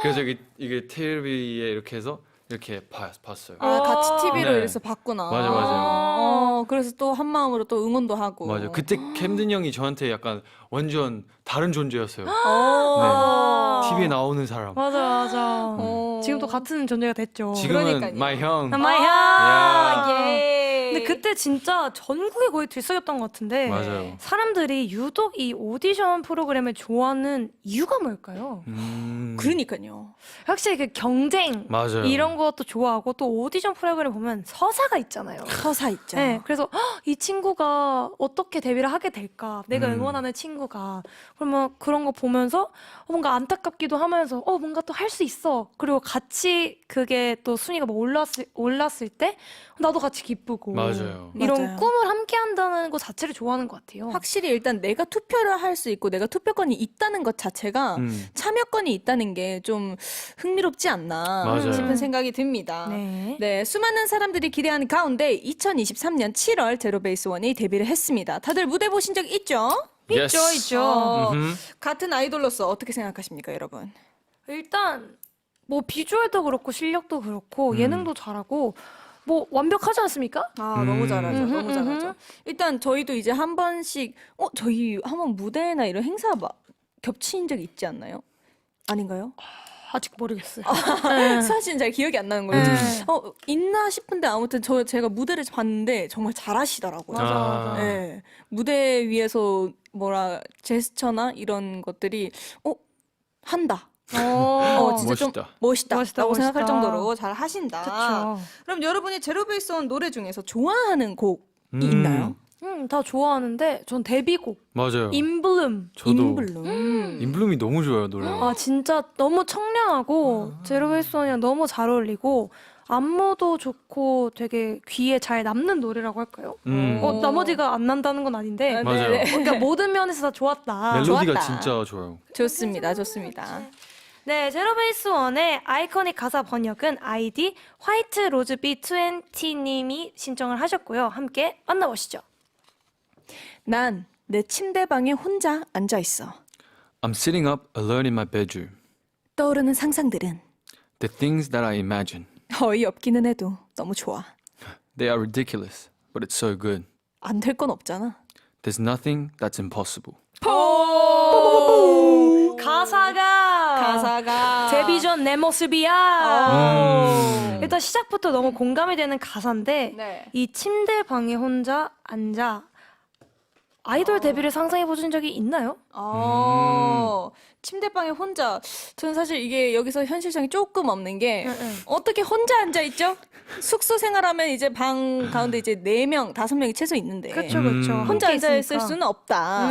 그래서 이게 텔레비에 이렇게 해서 이렇게 봤어요. 같이 TV로 네. 이래서 봤구나. 맞아요. 그래서 또 한 마음으로 또 응원도 하고. 맞아요. 그때 캠든 형이 저한테 약간 완전 다른 존재였어요. 오. TV에 나오는 사람. 맞아, 맞아. 어. 지금도 같은 존재가 됐죠. 지금은 그러니까요. my 형. 마이야. 야. 예. 근데 그때 진짜 전국에 거의 들썩였던 것 같은데 맞아요. 사람들이 유독 이 오디션 프로그램을 좋아하는 이유가 뭘까요? 그러니까요. 확실히 그 경쟁 맞아요. 이런 것도 좋아하고 또 오디션 프로그램 보면 서사가 있잖아요. 서사 있죠. 네, 그래서 "헉, 이 친구가 어떻게 데뷔를 하게 될까? 내가 음. 응원하는 친구가 그러면 그런 거 보면서 뭔가 안타깝기도 하면서 뭔가 또 할 수 있어. 그리고 같이 그게 또 순위가 뭐 올랐을 때 나도 같이 기쁘고 맞아요. 이런 맞아요. 꿈을 함께 한다는 것 자체를 좋아하는 것 같아요. 확실히 일단 내가 투표를 할 수 있고 내가 투표권이 있다는 것 자체가 참여권이 있다는 게 좀 흥미롭지 않나 맞아요. 싶은 생각이 듭니다. 네. 네, 수많은 사람들이 기대하는 가운데 2023년 7월 제로베이스원이 데뷔를 했습니다. 다들 무대 보신 적 있죠? Yes. 있죠. 음흠. 같은 아이돌로서 어떻게 생각하십니까, 여러분? 일단 뭐 비주얼도 그렇고 실력도 그렇고 예능도 잘하고 뭐 완벽하지 않습니까? 너무 잘하죠. 음흠, 너무 잘하죠. 음흠. 일단 저희도 이제 한 번씩 저희 한번 무대나 이런 행사 겹친 적 있지 않나요? 아닌가요? 아직 모르겠어요. 네. 사실은 잘 기억이 안 나는 거예요. 네. 있나 싶은데 아무튼 제가 무대를 봤는데 정말 잘하시더라고요. 맞아, 아. 맞아. 네. 무대 위에서 제스처나 이런 것들이 한다. 진짜 좀 멋있다. 멋있다라고 멋있다, 생각할 멋있다. 정도로 잘 하신다. 그렇죠. 그럼 여러분이 제로베이스원 노래 중에서 좋아하는 곡이 있나요? 다 좋아하는데 전 데뷔곡 맞아요. 인블룸. 저도 인블룸. 인블룸이 너무 좋아요, 노래. 진짜 너무 청량하고 제로베이스원이랑 너무 잘 어울리고 안무도 좋고 되게 귀에 잘 남는 노래라고 할까요? 나머지가 안 난다는 건 아닌데 맞아요. 네, 네. 그러니까 모든 면에서 다 좋았다. 멜로디가 좋았다. 진짜 좋아요. 좋습니다. 좋습니다. 네, 제로베이스원의 아이코닉 가사 번역은 아이디 화이트 로즈비 20님이 신청을 하셨고요. 함께 만나보시죠. 난 내 침대방에 혼자 앉아 있어. I'm sitting up alone in my bedroom. 떠오르는 상상들은 The things that I imagine. 어이없기는 해도 너무 좋아. They are ridiculous, but it's so good. 안 될 건 없잖아. There's nothing that's impossible. 가사가 데뷔 전 내 모습이야. 일단 시작부터 너무 공감이 되는 가사인데 네. 이 침대 방에 혼자 앉아 아이돌 데뷔를 상상해 보신 적이 있나요? 침대방에 혼자. 저는 사실 이게 여기서 현실성이 조금 없는 게 응. 어떻게 혼자 앉아 있죠? 숙소 생활하면 이제 방 가운데 이제 4명, 5명이 최소 있는데 그렇죠, 그렇죠. 혼자 앉아 있을 수는 없다.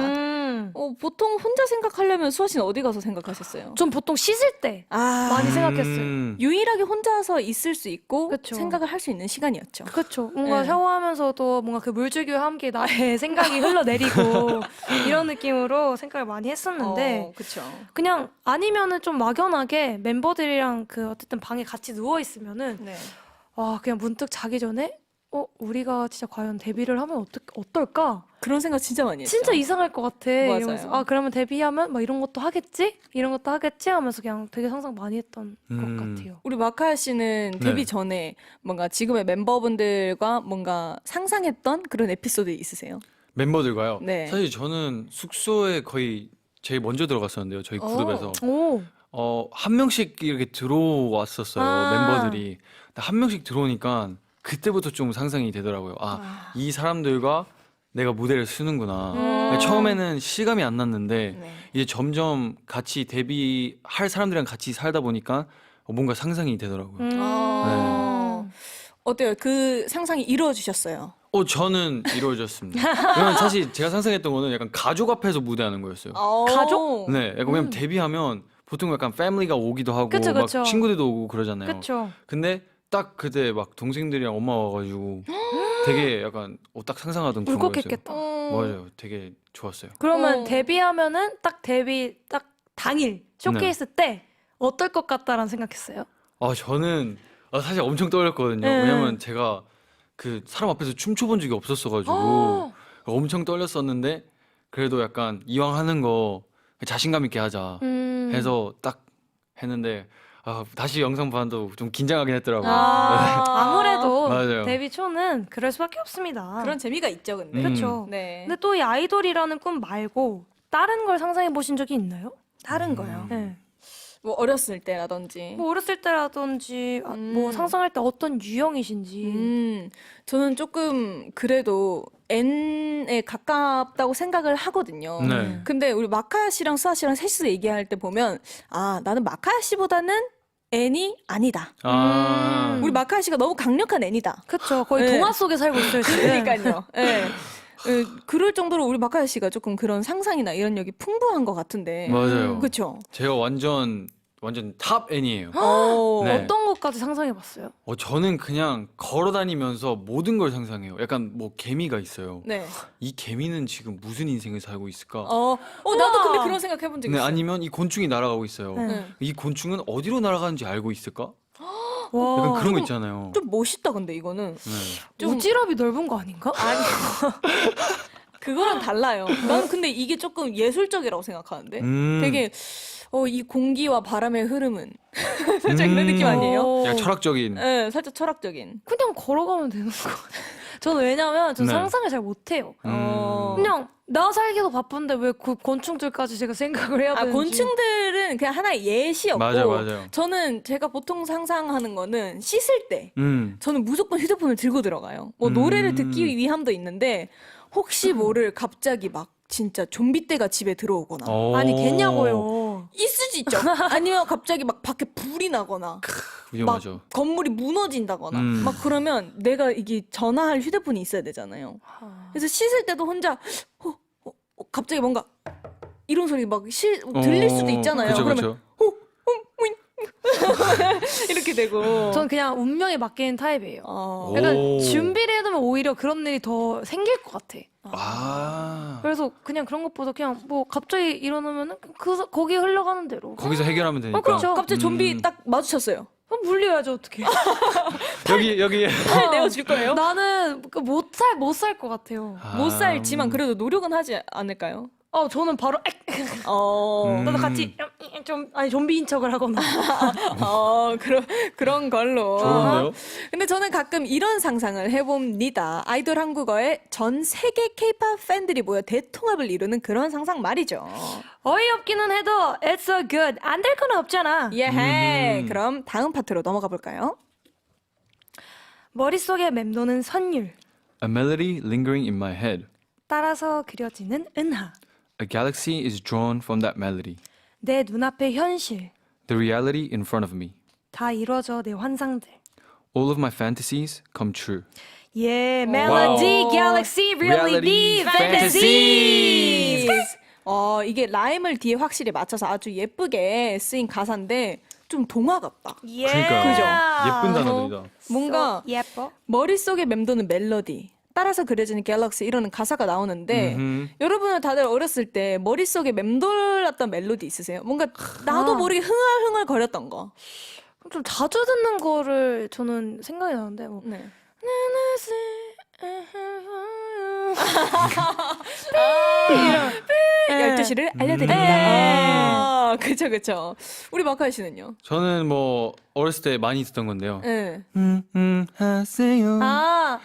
보통 혼자 생각하려면 수아 씨는 어디 가서 생각하셨어요? 전 보통 씻을 때 많이 생각했어요. 유일하게 혼자서 있을 수 있고 그쵸. 생각을 할 수 있는 시간이었죠. 그렇죠. 뭔가 네. 샤워하면서도 뭔가 그 물줄기와 함께 나의 생각이 흘러내리고 이런 느낌으로 생각을 많이 했었는데 그렇죠. 그냥 아니면은 좀 막연하게 멤버들이랑 그 어쨌든 방에 같이 누워 있으면은 네. 그냥 문득 자기 전에 우리가 진짜 과연 데뷔를 하면 어떨까? 그런 생각 진짜 많이 했죠. 진짜 이상할 것 같아. 맞아요. 이러면서 그러면 데뷔하면 막 이런 것도 하겠지? 이런 것도 하겠지? 하면서 그냥 되게 상상 많이 했던 것 같아요. 우리 마카야 씨는 데뷔 네. 전에 뭔가 지금의 멤버분들과 뭔가 상상했던 그런 에피소드 있으세요? 멤버들과요. 네. 사실 저는 숙소에 거의 제일 먼저 들어갔었는데요. 저희 그룹에서 오. 한 명씩 이렇게 들어왔었어요. 멤버들이. 근데 한 명씩 들어오니까 그때부터 좀 상상이 되더라고요. 이 사람들과 내가 무대를 쓰는구나. 처음에는 실감이 안 났는데 네. 이제 점점 같이 데뷔할 사람들이랑 같이 살다 보니까 뭔가 상상이 되더라고요. 어때요? 그 상상이 이루어지셨어요? 저는 이루어졌습니다. 왜냐면 사실 제가 상상했던 거는 약간 가족 앞에서 무대하는 거였어요. 가족? 네, 약간 왜냐면 데뷔하면 보통 약간 패밀리가 오기도 하고 그쵸, 막 그쵸. 친구들도 오고 그러잖아요. 그쵸. 근데 딱 그때 막 동생들이랑 엄마 와가지고 되게 약간 딱 상상하던 그런 거였어요. 울컥했겠다. 맞아요, 되게 좋았어요. 그러면 데뷔하면은 딱 데뷔 딱 당일 쇼케이스 때 어떨 것 같다라는 생각했어요? 저는 사실 엄청 떨렸거든요. 네. 왜냐면 제가 그 사람 앞에서 춤춰본 적이 없었어가지고 엄청 떨렸었는데 그래도 약간 이왕 하는 거 자신감 있게 하자 해서 딱 했는데 다시 영상 봤는데 좀 긴장하긴 했더라고요. 아무래도 맞아요. 데뷔 초는 그럴 수밖에 없습니다. 그런 재미가 있죠, 근데. 그렇죠. 네. 근데 또 이 아이돌이라는 꿈 말고 다른 걸 상상해 보신 적이 있나요? 다른 거요. 네. 뭐 어렸을 때라든지. 뭐 어렸을 때라든지 뭐 상상할 때 어떤 유형이신지. 저는 조금 그래도 N에 가깝다고 생각을 하거든요. 네. 근데 우리 마카야 씨랑 수아 씨랑 셋이서 얘기할 때 보면 아 나는 마카야 씨보다는 N이 아니다. 아. 우리 마카야 씨가 너무 강력한 N이다. 그쵸. 거의 네. 동화 속에 살고 있어요, 지금. 그러니까요. 예. 그럴 정도로 우리 마카야 씨가 조금 그런 상상이나 이런력이 풍부한 것 같은데. 맞아요. 그렇죠. 제가 완전 탑 N이에요. 네. 어떤 것까지 상상해봤어요? 저는 그냥 걸어 다니면서 모든 걸 상상해요. 약간 뭐 개미가 있어요. 네. 이 개미는 지금 무슨 인생을 살고 있을까? 나도 근데 그런 생각 해본 적 네, 있어요. 아니면 이 곤충이 날아가고 있어요. 네. 이 곤충은 어디로 날아가는지 알고 있을까? 와. 약간 그런 거 있잖아요. 좀 멋있다 근데 이거는. 네. 좀- 우지랖이 넓은 거 아닌가? 아니. 그거랑 달라요. 나는 근데 이게 조금 예술적이라고 생각하는데. 되게 이 공기와 바람의 흐름은 살짝 이런 느낌 아니에요? 약간 철학적인. 네, 살짝 철학적인. 그냥 걸어가면 되는 거 같아요. 저는 왜냐면 전 네. 상상을 잘 못해요. 어. 그냥 나 살기도 바쁜데 왜 그 곤충들까지 제가 생각을 해야 되는지. 곤충들은 그냥 하나의 예시였고. 맞아요. 저는 제가 보통 상상하는 거는 씻을 때. 음. 저는 무조건 휴대폰을 들고 들어가요. 뭐 노래를 듣기 위함도 있는데 혹시 모를 갑자기 막 진짜 좀비 떼가 집에 들어오거나 아니 겠냐고요. 있을 수 있죠. 아니면 갑자기 막 밖에 불이 나거나 위험하죠. 막 건물이 무너진다거나 막 그러면 내가 이게 전화할 휴대폰이 있어야 되잖아요. 그래서 씻을 때도 혼자 갑자기 뭔가 이런 소리 막 들릴 수도 있잖아요. 그쵸, 그러면 그쵸. 이렇게 되고. 전 그냥 운명에 맡기는 타입이에요. 약간 오. 준비를 해두면 오히려 그런 일이 더 생길 것 같아. 아. 그래서 그냥 그런 것보다 그냥 뭐 갑자기 일어나면은 거기 흘러가는 대로. 거기서 해결하면 되니까. 그렇죠. 갑자기 좀비 딱 마주쳤어요. 그럼 물려야죠 어떻게? 여기. 팔 내어줄 거예요? 나는 못 살 것 같아요. 못 살지만 그래도 노력은 하지 않을까요? 저는 바로 나도 같이 좀 아니 좀비인 척을 하거나. 그런 걸로. 좋은데요? 근데 저는 가끔 이런 상상을 해봅니다. 아이돌 한국어의 전 세계 K-pop 팬들이 모여 대통합을 이루는 그런 상상 말이죠. 어이없기는 해도 it's so good. 안 될 건 없잖아. 예헤. 그럼 다음 파트로 넘어가 볼까요? 머릿속에 맴도는 선율. A melody lingering in my head. 따라서 그려지는 은하. A galaxy is drawn from that melody. 내 눈앞의 현실. The reality in front of me. 다 이뤄져 내 환상들. All of my fantasies come true. Yeah, melody, galaxy, reality, fantasy. 이게 라임을 뒤에 확실히 맞춰서 아주 예쁘게 쓰인 가사인데 좀 동화 같다. 그러니까요. 그죠? 예쁜 단어들이다. 뭔가 예뻐. 머릿속에 맴도는 멜로디 따라서 그려지는 갤럭시 이러는 가사가 나오는데 여러분은 다들 어렸을 때 머릿속에 맴돌았던 멜로디 있으세요? 뭔가 나도 모르게 흥얼흥얼 거렸던 거. 좀 자주 듣는 거를 저는 생각이 나는데 뭐. 네. 12시를 알려드립니다. 그쵸. 우리 마카이 씨는요? 저는 뭐 어렸을 때 많이 듣던 건데요. 네. 하세요. 아,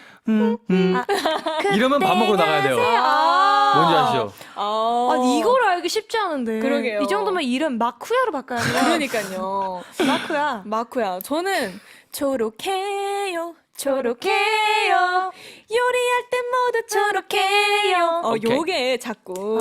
이러면 밥 먹고 나가야 돼요. 뭔지 아시죠? 아니 이걸 알기 쉽지 않은데. 그러게요. 이 정도면 이름 마쿠야로 바꿔야 돼요. 그러니까요. 마쿠야. 마쿠야. 저는 초록해요. 요리할 때 모두 초록해요. 오케이. 요게 자꾸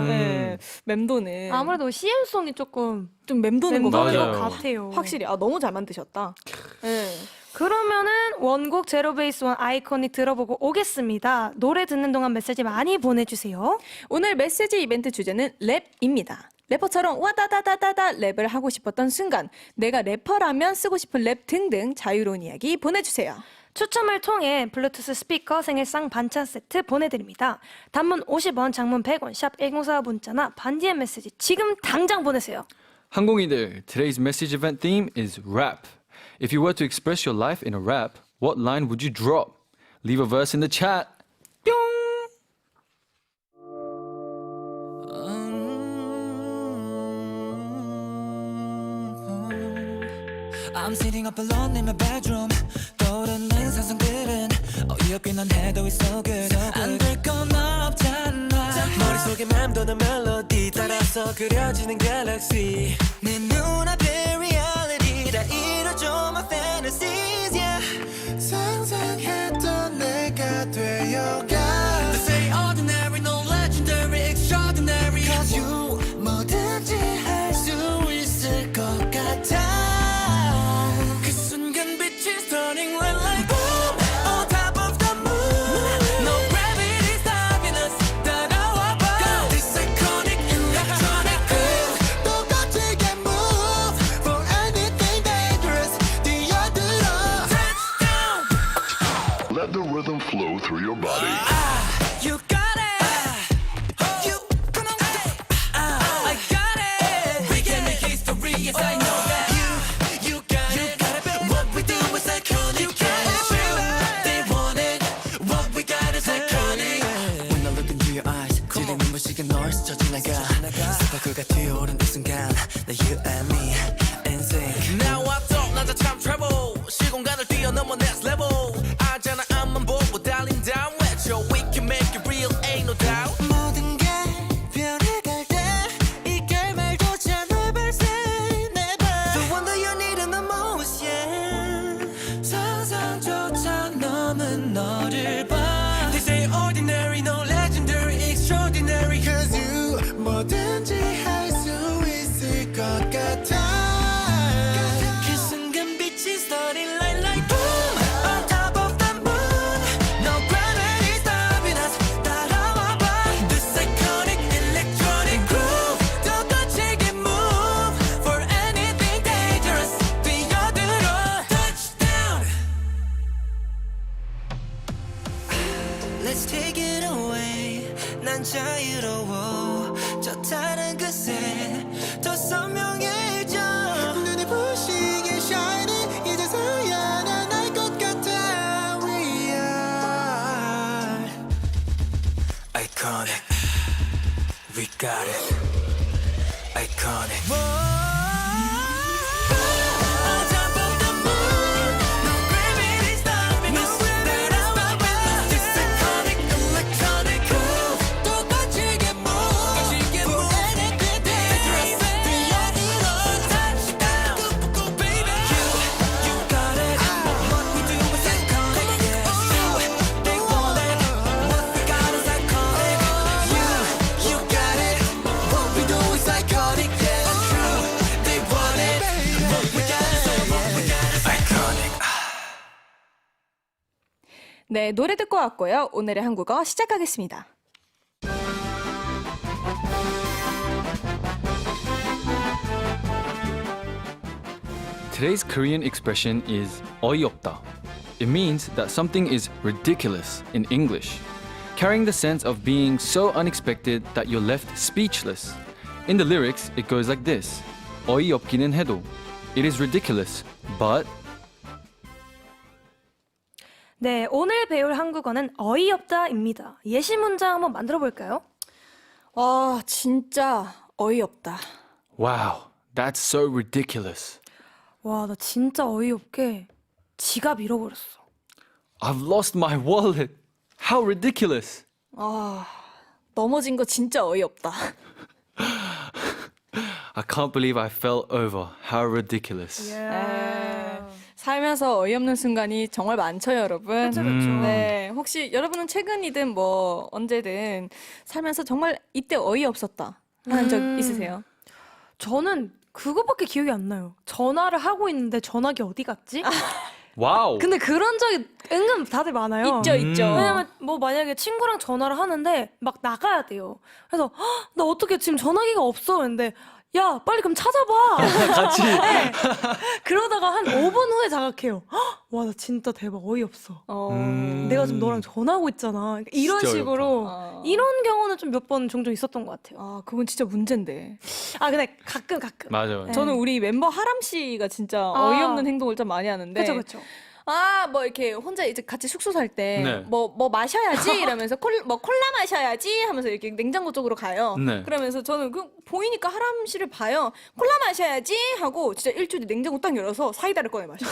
네, 맴도는 아무래도 CM송이 조금 좀 맴도는 거 맴도는 같아요. 것 맞아요. 같아요. 확실히 너무 잘 만드셨다. 네. 그러면은 원곡 제로베이스 원 아이코닉 들어보고 오겠습니다. 노래 듣는 동안 메시지 많이 보내주세요. 오늘 메시지 이벤트 주제는 랩입니다. 래퍼처럼 와다다다다다 랩을 하고 싶었던 순간, 내가 래퍼라면 쓰고 싶은 랩 등등 자유로운 이야기 보내주세요. 추첨을 통해 블루투스 스피커 생일상 반찬 세트 보내드립니다. 단문 50원, 장문 100원, 샵 1045 문자나 반디의 메시지 지금 당장 보내세요. 항공이들, today's message event theme is rap. If you were to express your life in a rap, what line would you drop? Leave a verse in the chat. I'm sitting up alone in my bedroom 떠오르는 상상들은 어이없기는 해도 it's so good 안 될 건 없잖아 머릿속에 맴도는 멜로디 따라서 그려지는 갤럭시 내 눈앞에 rhythm flow through your body. You got it. You come on. I got it. We can make history. Yes, I know that. You got it. What we do is iconic. You got it. They want it. What we got is iconic. When I look into your eyes, 지리는 무식한 널 스쳐 지나가. 스파크가 튀어오른 이 순간, 나 you and me in sync. Now I thought 나자 참 travel. 시공간을 뛰어넘어 next level. 알잖아 앞만 보고 달린 down 외쳐. We can make it real, ain't no doubt. 모든 게 변해갈 때 이 결말조차 널 발생 never. The one that you need in the most, yeah. 상상조차 넘은 너를 봐. They say ordinary, no legendary, extraordinary. Cause you 뭐든지 할 수 있을 것 같아. 그 순간 빛이 starting like boom on top of the moon. No gravity stopping us. 따라와 봐. This iconic electronic groove. 더 거칠게 move for anything dangerous. 뛰어들어 touchdown. Let's take it away. 난 자유로워. 저 다른 그새 더 선명해져. 눈에 부시게 shining. 이제서야 난 알 것 같아. We are iconic. We got it. Iconic. On top of the moon. No gravity stopping us. This iconic electronic groove. 더 거칠게 move. For anything dangerous. 뛰어들어 touchdown. Go baby. You got it. What we do is iconic. Yeah. They want it. What we got is iconic. You got it. What we do is iconic. Yeah. True. They want it. What we got is iconic. 네, 노래 듣고 왔고요. 오늘의 한국어 시작하겠습니다. Today's Korean expression is 어이없다. It means that something is ridiculous in English, carrying the sense of being so unexpected that you're left speechless. In the lyrics, it goes like this. 어이없기는 해도. It is ridiculous, but 네, 오늘 배울 한국어는 어이없다입니다. 예시 문장 한번 만들어 볼까요? 아, 진짜 어이없다. wow, that's so ridiculous. 와, 나 진짜 어이없게 지갑 잃어버렸어. I've lost my wallet. How ridiculous. 아, 넘어진 거 진짜 어이없다. I can't believe I fell over. How ridiculous. 네. 살면서 어이없는 순간이 정말 많죠, 여러분. 그쵸. 네, 혹시 여러분은 최근이든 뭐 언제든 살면서 정말 이때 어이없었다 하는 적 있으세요? 저는 그거밖에 기억이 안 나요. 전화를 하고 있는데 전화기 어디 갔지? 와우. 근데 그런 적이 은근 다들 많아요. 있죠, 있죠. 왜냐면 뭐 만약에 친구랑 전화를 하는데 막 나가야 돼요. 그래서 "헉, 나 어떻게 지금 전화기가 없어? 근데 야 빨리 그럼 찾아봐. 같이. 네. 그러다가 한 5분 후에 자각해요. 와 나 진짜 대박 어이없어. 내가 지금 너랑 전화하고 있잖아. 그러니까 이런 진짜 식으로 어렵다. 이런 경우는 좀 몇 번 종종 있었던 것 같아요. 아, 그건 진짜 문제인데. 아 근데 가끔. 맞아요. 네. 저는 우리 멤버 하람 씨가 진짜 어이없는 행동을 좀 많이 하는데. 그렇죠. 아, 뭐 이렇게 혼자 이제 같이 숙소 살 때 네. 뭐 마셔야지 이러면서 콜라 마셔야지 하면서 이렇게 냉장고 쪽으로 가요. 네. 그러면서 저는 그 보이니까 하람 씨를 봐요. 콜라 마셔야지 하고 진짜 일주일에 냉장고 딱 열어서 사이다를 꺼내 마셔.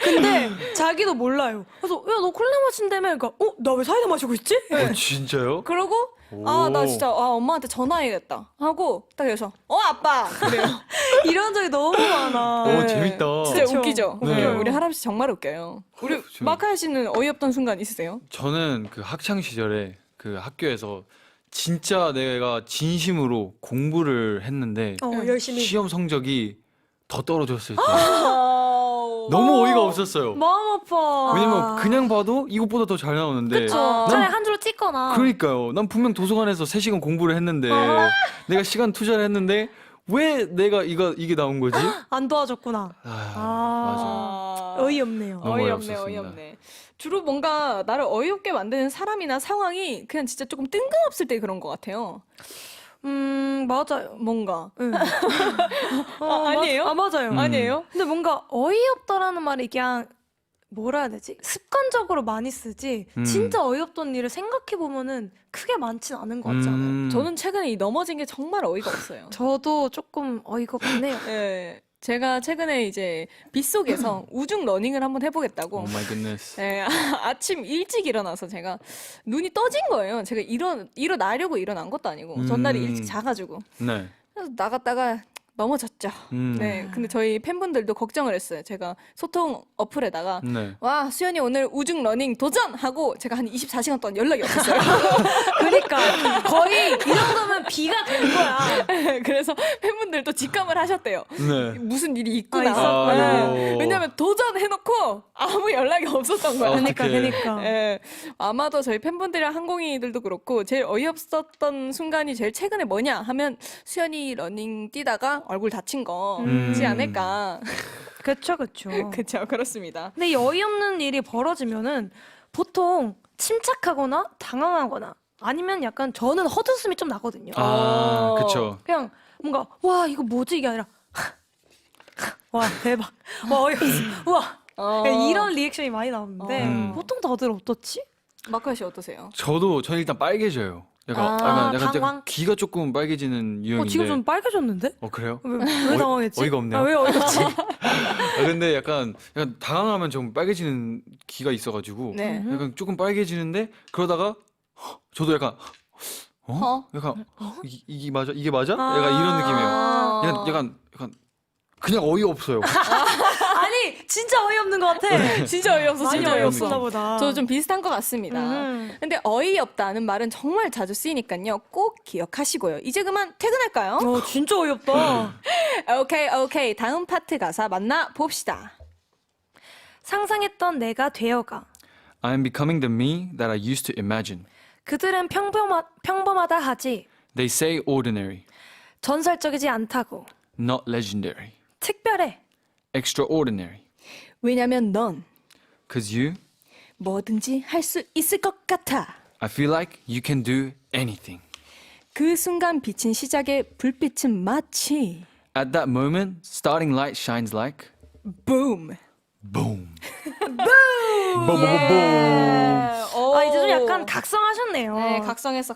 근데 자기도 몰라요. 그래서 야 너 콜라 마신다며. 그러니까 나 왜 사이다 마시고 있지? 진짜요? 그러고 나 진짜 엄마한테 전화해야겠다 하고 딱 여기서 아빠 그래요. 이런 적이 너무 많아. 오, 재밌다. 진짜 그쵸? 웃기죠. 네. 웃겨요. 우리 하람 씨 정말 웃겨요. 우리 저- 마카야 씨는 어이없던 순간 있으세요? 저는 그 학창 시절에 그 학교에서 진짜 내가 진심으로 공부를 했는데 열심히. 시험 성적이 더 떨어졌을 때 너무 어이가 없었어요. 마음 아파. 왜냐면 그냥 봐도 이것보다 더 잘 나오는데 그쵸. 아. 차라리 한 줄로 찍거나. 그러니까요. 난 분명 도서관에서 3시간 공부를 했는데 내가 시간 투자를 했는데 왜 내가 이게 나온 거지? 안 도와줬구나. 맞아. 아, 어이없네요. 너무 어이없네, 어이없었습니다. 어이없네. 주로 뭔가 나를 어이없게 만드는 사람이나 상황이 그냥 진짜 조금 뜬금없을 때 그런 것 같아요. 맞아요. 뭔가. 응. 아니에요? 맞아요. 아니에요? 근데 뭔가 어이없다라는 말이 그냥 뭐라 해야 되지? 습관적으로 많이 쓰지. 진짜 어이없던 일을 생각해 보면은 크게 많진 않은 것 같지 않아요? 저는 최근에 이 넘어진 게 정말 어이가 없어요. 저도 조금 어이가 없네요. 예, 제가 최근에 이제 빗속에서 우중 러닝을 한번 해보겠다고. 오 마이 굿네스. 예, 아침 일찍 일어나서 제가 눈이 떠진 거예요. 제가 일어나려고 일어난 것도 아니고 전날에 일찍 자가지고 네. 그래서 나갔다가 넘어졌죠. 네, 근데 저희 팬분들도 걱정을 했어요. 제가 소통 어플에다가 네. 와 수연이 오늘 우중 러닝 도전하고 제가 한 24시간 동안 연락이 없었어요. 그러니까 거의 이 정도면 비가 된 거야. 그래서 팬분들도 직감을 하셨대요. 네. 무슨 일이 있구나. 있었구나. 네. 왜냐면 도전해놓고 아무 연락이 없었던 거야. 그러니까 어떡해. 그러니까. 예, 아마도 저희 팬분들이랑 항공이들도 그렇고 제일 어이없었던 순간이 제일 최근에 뭐냐 하면 수연이 러닝 뛰다가 얼굴 다친 거지 않을까. 그쵸 그쵸. 그렇죠, 그렇습니다. 근데 이 어이없는 일이 벌어지면은 보통 침착하거나 당황하거나 아니면 약간 저는 헛웃음이 좀 나거든요. 아, 그쵸. 그냥 뭔가 와 이거 뭐지 이게 아니라 와 대박 와 어이없어 우와 그냥 이런 리액션이 많이 나오는데 보통 다들 어떻지? 마크아 씨 어떠세요? 저는 일단 빨개져요. 약간, 약간 당황? 귀가 조금 빨개지는 유형인데. 지금 좀 빨개졌는데? 그래요? 왜 당황했지? 어이가 없네요. 왜 어이없지? 근데 약간 당황하면 좀 빨개지는 기가 있어가지고 네. 약간 조금 빨개지는데 그러다가 저도 약간 약간 이게 맞아? 이게 맞아? 약간 이런 느낌이에요. 약간 그냥 어이없어요. 아니 진짜 어이없는 것 같아. 진짜 어이없어, 많이 진짜 어이없어. 어이없었나 보다. 저도 좀 비슷한 것 같습니다. 근데 어이없다는 말은 정말 자주 쓰이니까요. 꼭 기억하시고요. 이제 그만 퇴근할까요? 진짜 어이없다. 오케이. 다음 파트 가사 만나 봅시다. 상상했던 내가 되어가. I'm becoming the me that I used to imagine. 그들은 평범하다 하지 They say ordinary, 전설적이지 않다고 not legendary. 특별해. Extraordinary. 왜냐면 넌 Cause you, 뭐든지 할 수 있을 것 같아. I feel like you can do anything. 그 순간 비친 시작의 불빛은 마치 At that moment, starting light shines like boom. boom. boom. boom. 이제 좀 약간 각성하셨네요. 네, 각성했어.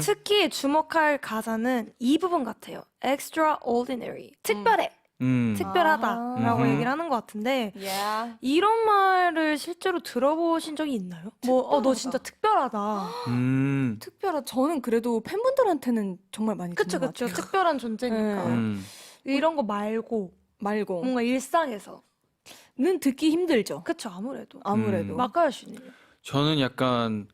특히 주목할 가사는 이 부분 같아요. Extraordinary. 특별해. 특별하다라고 얘기를 하는 것 같은데 Yeah. 이런 말을 실제로 들어보신 적이 있나요? 너 진짜 특별하다. 특별한 저는 그래도 팬분들한테는 정말 많이 그쵸 듣는 것 그쵸. 같아요. 특별한 존재니까. 이런 거 말고 말고 뭔가 일상에서. 는 듣기 힘들죠. 그쵸 아무래도. 마카야 씨는. 저는 약간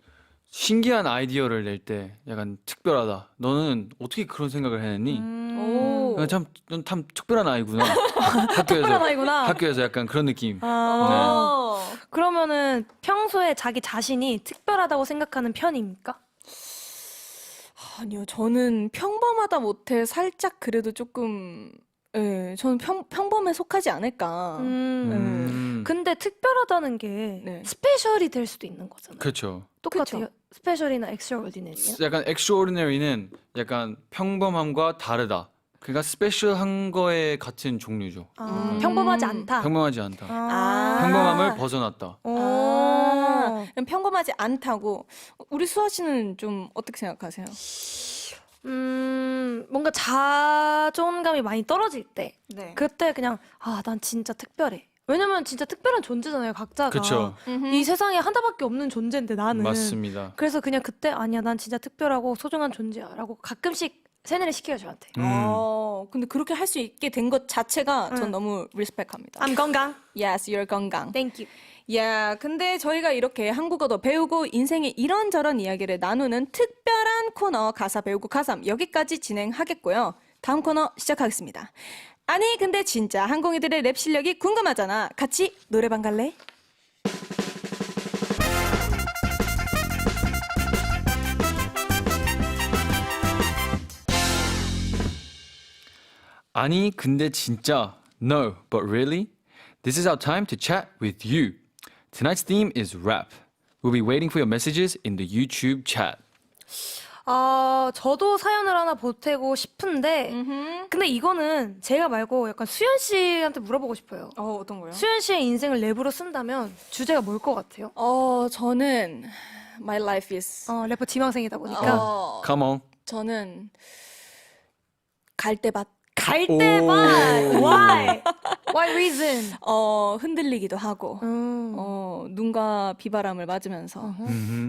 신기한 아이디어를 낼 때 약간 특별하다. 너는 어떻게 그런 생각을 해냈니? 오. 넌 참 특별한 아이구나. 특별한 아이구나. 학교에서 약간 그런 느낌. 그러면은 평소에 자기 자신이 특별하다고 생각하는 편입니까? 아니요, 저는 평범하다 못해 살짝 그래도 조금 저는 평범에 속하지 않을까. 근데 특별하다는 게 네. 스페셜이 될 수도 있는 거잖아요. 그렇죠. 똑같아요. 그쵸. 스페셜이나 엑스트라오디너리요? 약간 extraordinary는 약간 평범함과 다르다. 그러니까 스페셜한 거에 같은 종류죠. 평범하지 않다. 평범하지 않다. 아. 평범함을 벗어났다. 그럼 평범하지 않다고. 우리 수아 씨는 좀 어떻게 생각하세요? 뭔가 자존감이 많이 떨어질 때 네. 그때 그냥 난 진짜 특별해. 왜냐면 진짜 특별한 존재잖아요, 각자가. 그쵸. 이 세상에 하나밖에 없는 존재인데 나는. 맞습니다. 그래서 그냥 그때 아니야, 난 진짜 특별하고 소중한 존재야라고 가끔씩 세뇌를 시켜요, 저한테. 근데 그렇게 할 수 있게 된 것 자체가 전 너무 리스펙합니다. I'm 건강. Yes, you're 건강. Thank you. 야, 근데 저희가 이렇게 한국어도 배우고 인생의 이런저런 이야기를 나누는 특별한 코너 가사 배우고 가삼 여기까지 진행하겠고요. 다음 코너 시작하겠습니다. 아니 근데 진짜 항공이들의 랩 실력이 궁금하잖아. 같이 노래방 갈래? 아니 근데 진짜 No, but really? This is our time to chat with you. Tonight's theme is rap. We'll be waiting for your messages in the YouTube chat. 저도 사연을 하나 보태고 싶은데 근데 이거는 제가 말고 약간 수연 씨한테 물어보고 싶어요. 어떤 거요? 수연 씨의 인생을 랩으로 쓴다면 주제가 뭘 것 같아요? 저는 My life is 래퍼 지망생이다 보니까 Come on. 저는 갈대밭. 갈대밭. Why? Why reason? 흔들리기도 하고 눈과 비바람을 맞으면서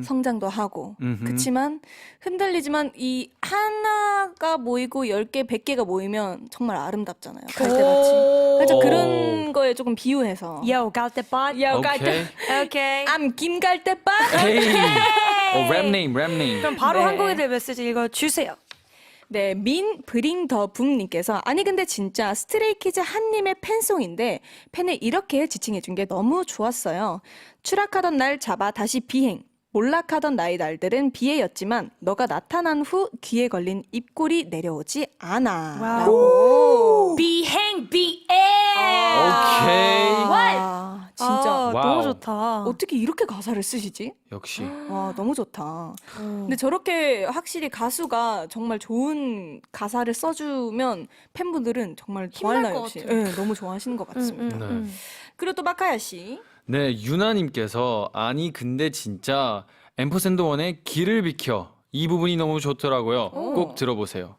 성장도 하고 그치만 흔들리지만 이 하나가 모이고 10개, 100개가 모이면 정말 아름답잖아요. 갈대밭이. 그래서 그런 거에 조금 비유해서 Yo, 갈대밭. Okay. Okay. I'm 김갈대밭. Hey. 랩 네임. 그럼 바로 네. 한국인들 메시지 읽어주세요. 네, 민 브링 더 붐님께서 아니 근데 진짜 스트레이키즈 한님의 팬송인데 팬을 이렇게 지칭해 준 게 너무 좋았어요. 추락하던 날 잡아 다시 비행. 몰락하던 나의 날들은 비애였지만 너가 나타난 후 귀에 걸린 입꼬리 내려오지 않아. 라고. 비행 비애. 오케이. 와, 진짜 아, 와우. 너무 좋다. 어떻게 이렇게 가사를 쓰시지? 역시. 와, 너무 좋다. 근데 저렇게 확실히 가수가 정말 좋은 가사를 써주면 팬분들은 정말 더할 힘날 나위 것 없이 같아요. 네, 너무 좋아하시는 것 같습니다. 네. 그리고 또 마카야 씨. 네, 유나님께서 아니 근데 진짜 앰퍼샌드원의 길을 비켜 이 부분이 너무 좋더라고요. 꼭 들어보세요.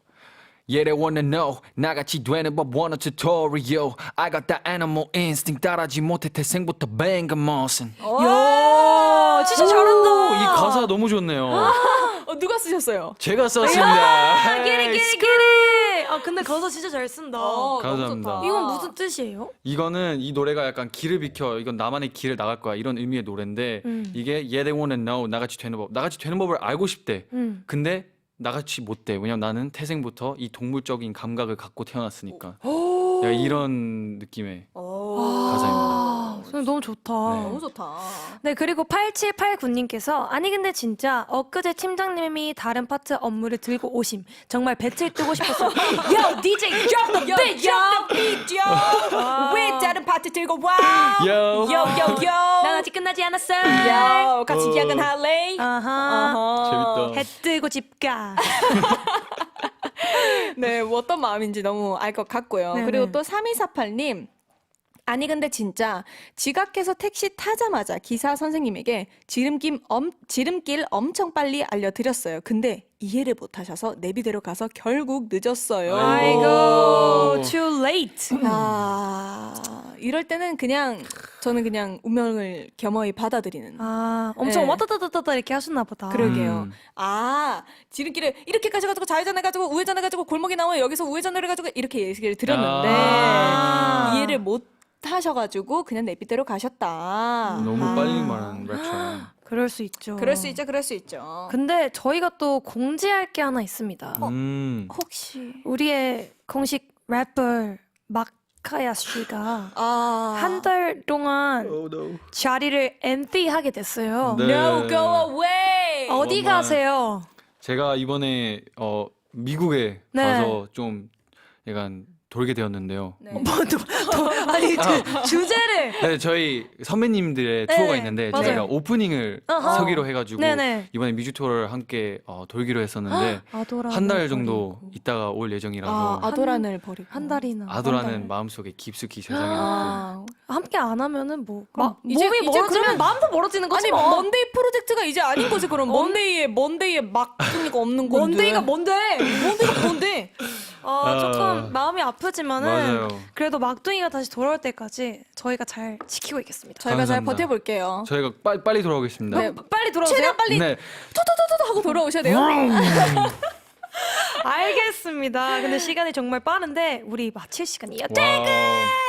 Yeah, they wanna know 나같이 되는 법 원어 tutorial I got that animal instinct 따라지 못해 태생부터 뱅가머신 야, 진짜 잘한다. 이 가사 너무 좋네요. 누가 쓰셨어요? 제가 썼습니다. 기리. 근데 가사 진짜 잘 쓴다. 감사합니다. 이건 무슨 뜻이에요? 이거는 이 노래가 약간 길을 비켜 이건 나만의 길을 나갈 거야 이런 의미의 노래인데 이게 Yeah, they wanna know 나같이 되는 법 나같이 되는 법을 알고 싶대. 근데 나같이 못돼. 왜냐면 나는 태생부터 이 동물적인 감각을 갖고 태어났으니까. 약간 이런 느낌의 가사입니다. 너무 좋다. 네. 너무 좋다. 네, 그리고 8789님께서 아니 근데 진짜 엊그제 팀장님이 다른 파트 업무를 들고 오심. 정말 배틀 뜨고 싶었어요. Yo, DJ drop the beat, yo! 왜 다른 파트 들고 와? Yo. 난 아직 끝나지 않았어. 요, 같이 야근할래? 아하. 재밌다. 해 뜨고 집가. 네, 뭐 어떤 마음인지 너무 알 것 같고요. 네네. 그리고 또 3248님. 아니 근데 진짜 지각해서 택시 타자마자 기사 선생님에게 지름길 엄청 빨리 알려드렸어요. 근데 이해를 못하셔서 내비대로 가서 결국 늦었어요. 아이고, too late. 이럴 때는 저는 그냥 운명을 겸허히 받아들이는. 엄청 네. 왔다다다다 이렇게 하셨나 보다. 그러게요. 지름길을 이렇게 가셔가지고 좌회전해가지고 우회전해가지고 골목이 나오면 여기서 우회전을 해가지고 이렇게 얘기를 드렸는데 이해를 못 하셔가지고 그냥 내비대로 가셨다. 너무 빨리 말하는 랩처럼. 그럴 수 있죠. 그럴 수 있죠. 근데 저희가 또 공지할 게 하나 있습니다. 혹시 우리의 공식 래퍼 마카야 씨가 한 달 동안 자리를 empty하게 됐어요. 네. No go away. 어디 정말. 가세요? 제가 이번에 미국에 네. 가서 좀 약간 돌게 되었는데요. 아니 주제를 네, 저희 선배님들의 네, 투어가 있는데 맞아요. 저희가 오프닝을 어허. 서기로 해가지고 네네. 이번에 뮤직 투어를 함께 돌기로 했었는데 아도라 한 달 정도 있다가 올 예정이라서 아도란을 버리고 한 달이나 아도라는 마음속에 깊숙이 세상에 넣고 함께 안 하면은 뭐 이제- 몸이 이제 멀어지면 그러면 마음도 멀어지는 거지 아니 뭐. 먼데이 프로젝트가 이제 아닌 거지 그럼 먼데이에 막히니까 없는 건데 먼데이가 뭔데? 먼데이가 뭔데? 조금 마음이 아프지만은 맞아요. 그래도 막둥이가 다시 돌아올 때까지 저희가 잘 지키고 있겠습니다. 저희가 잘 감사합니다. 버텨볼게요. 저희가 빨리 돌아오겠습니다. 네, 빨리 돌아오세요. 최대한 빨리 네. 토토토토 하고 돌아오셔야 돼요. 알겠습니다. 근데 시간이 정말 빠른데 우리 마칠 시간이에요. 와우.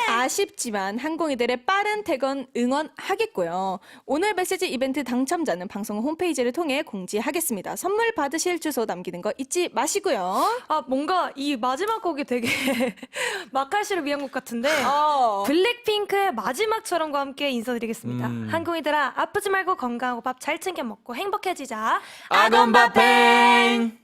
아쉽지만 항공이들의 빠른 퇴근 응원하겠고요. 오늘 메시지 이벤트 당첨자는 방송 홈페이지를 통해 공지하겠습니다. 선물 받으실 주소 남기는 거 잊지 마시고요. 뭔가 이 마지막 곡이 되게 마칼 씨를 위한 곡 같은데 어. 블랙핑크의 마지막처럼과 함께 인사드리겠습니다. 음. 항공이들아 아프지 말고 건강하고 밥 잘 챙겨 먹고 행복해지자. 아건바팽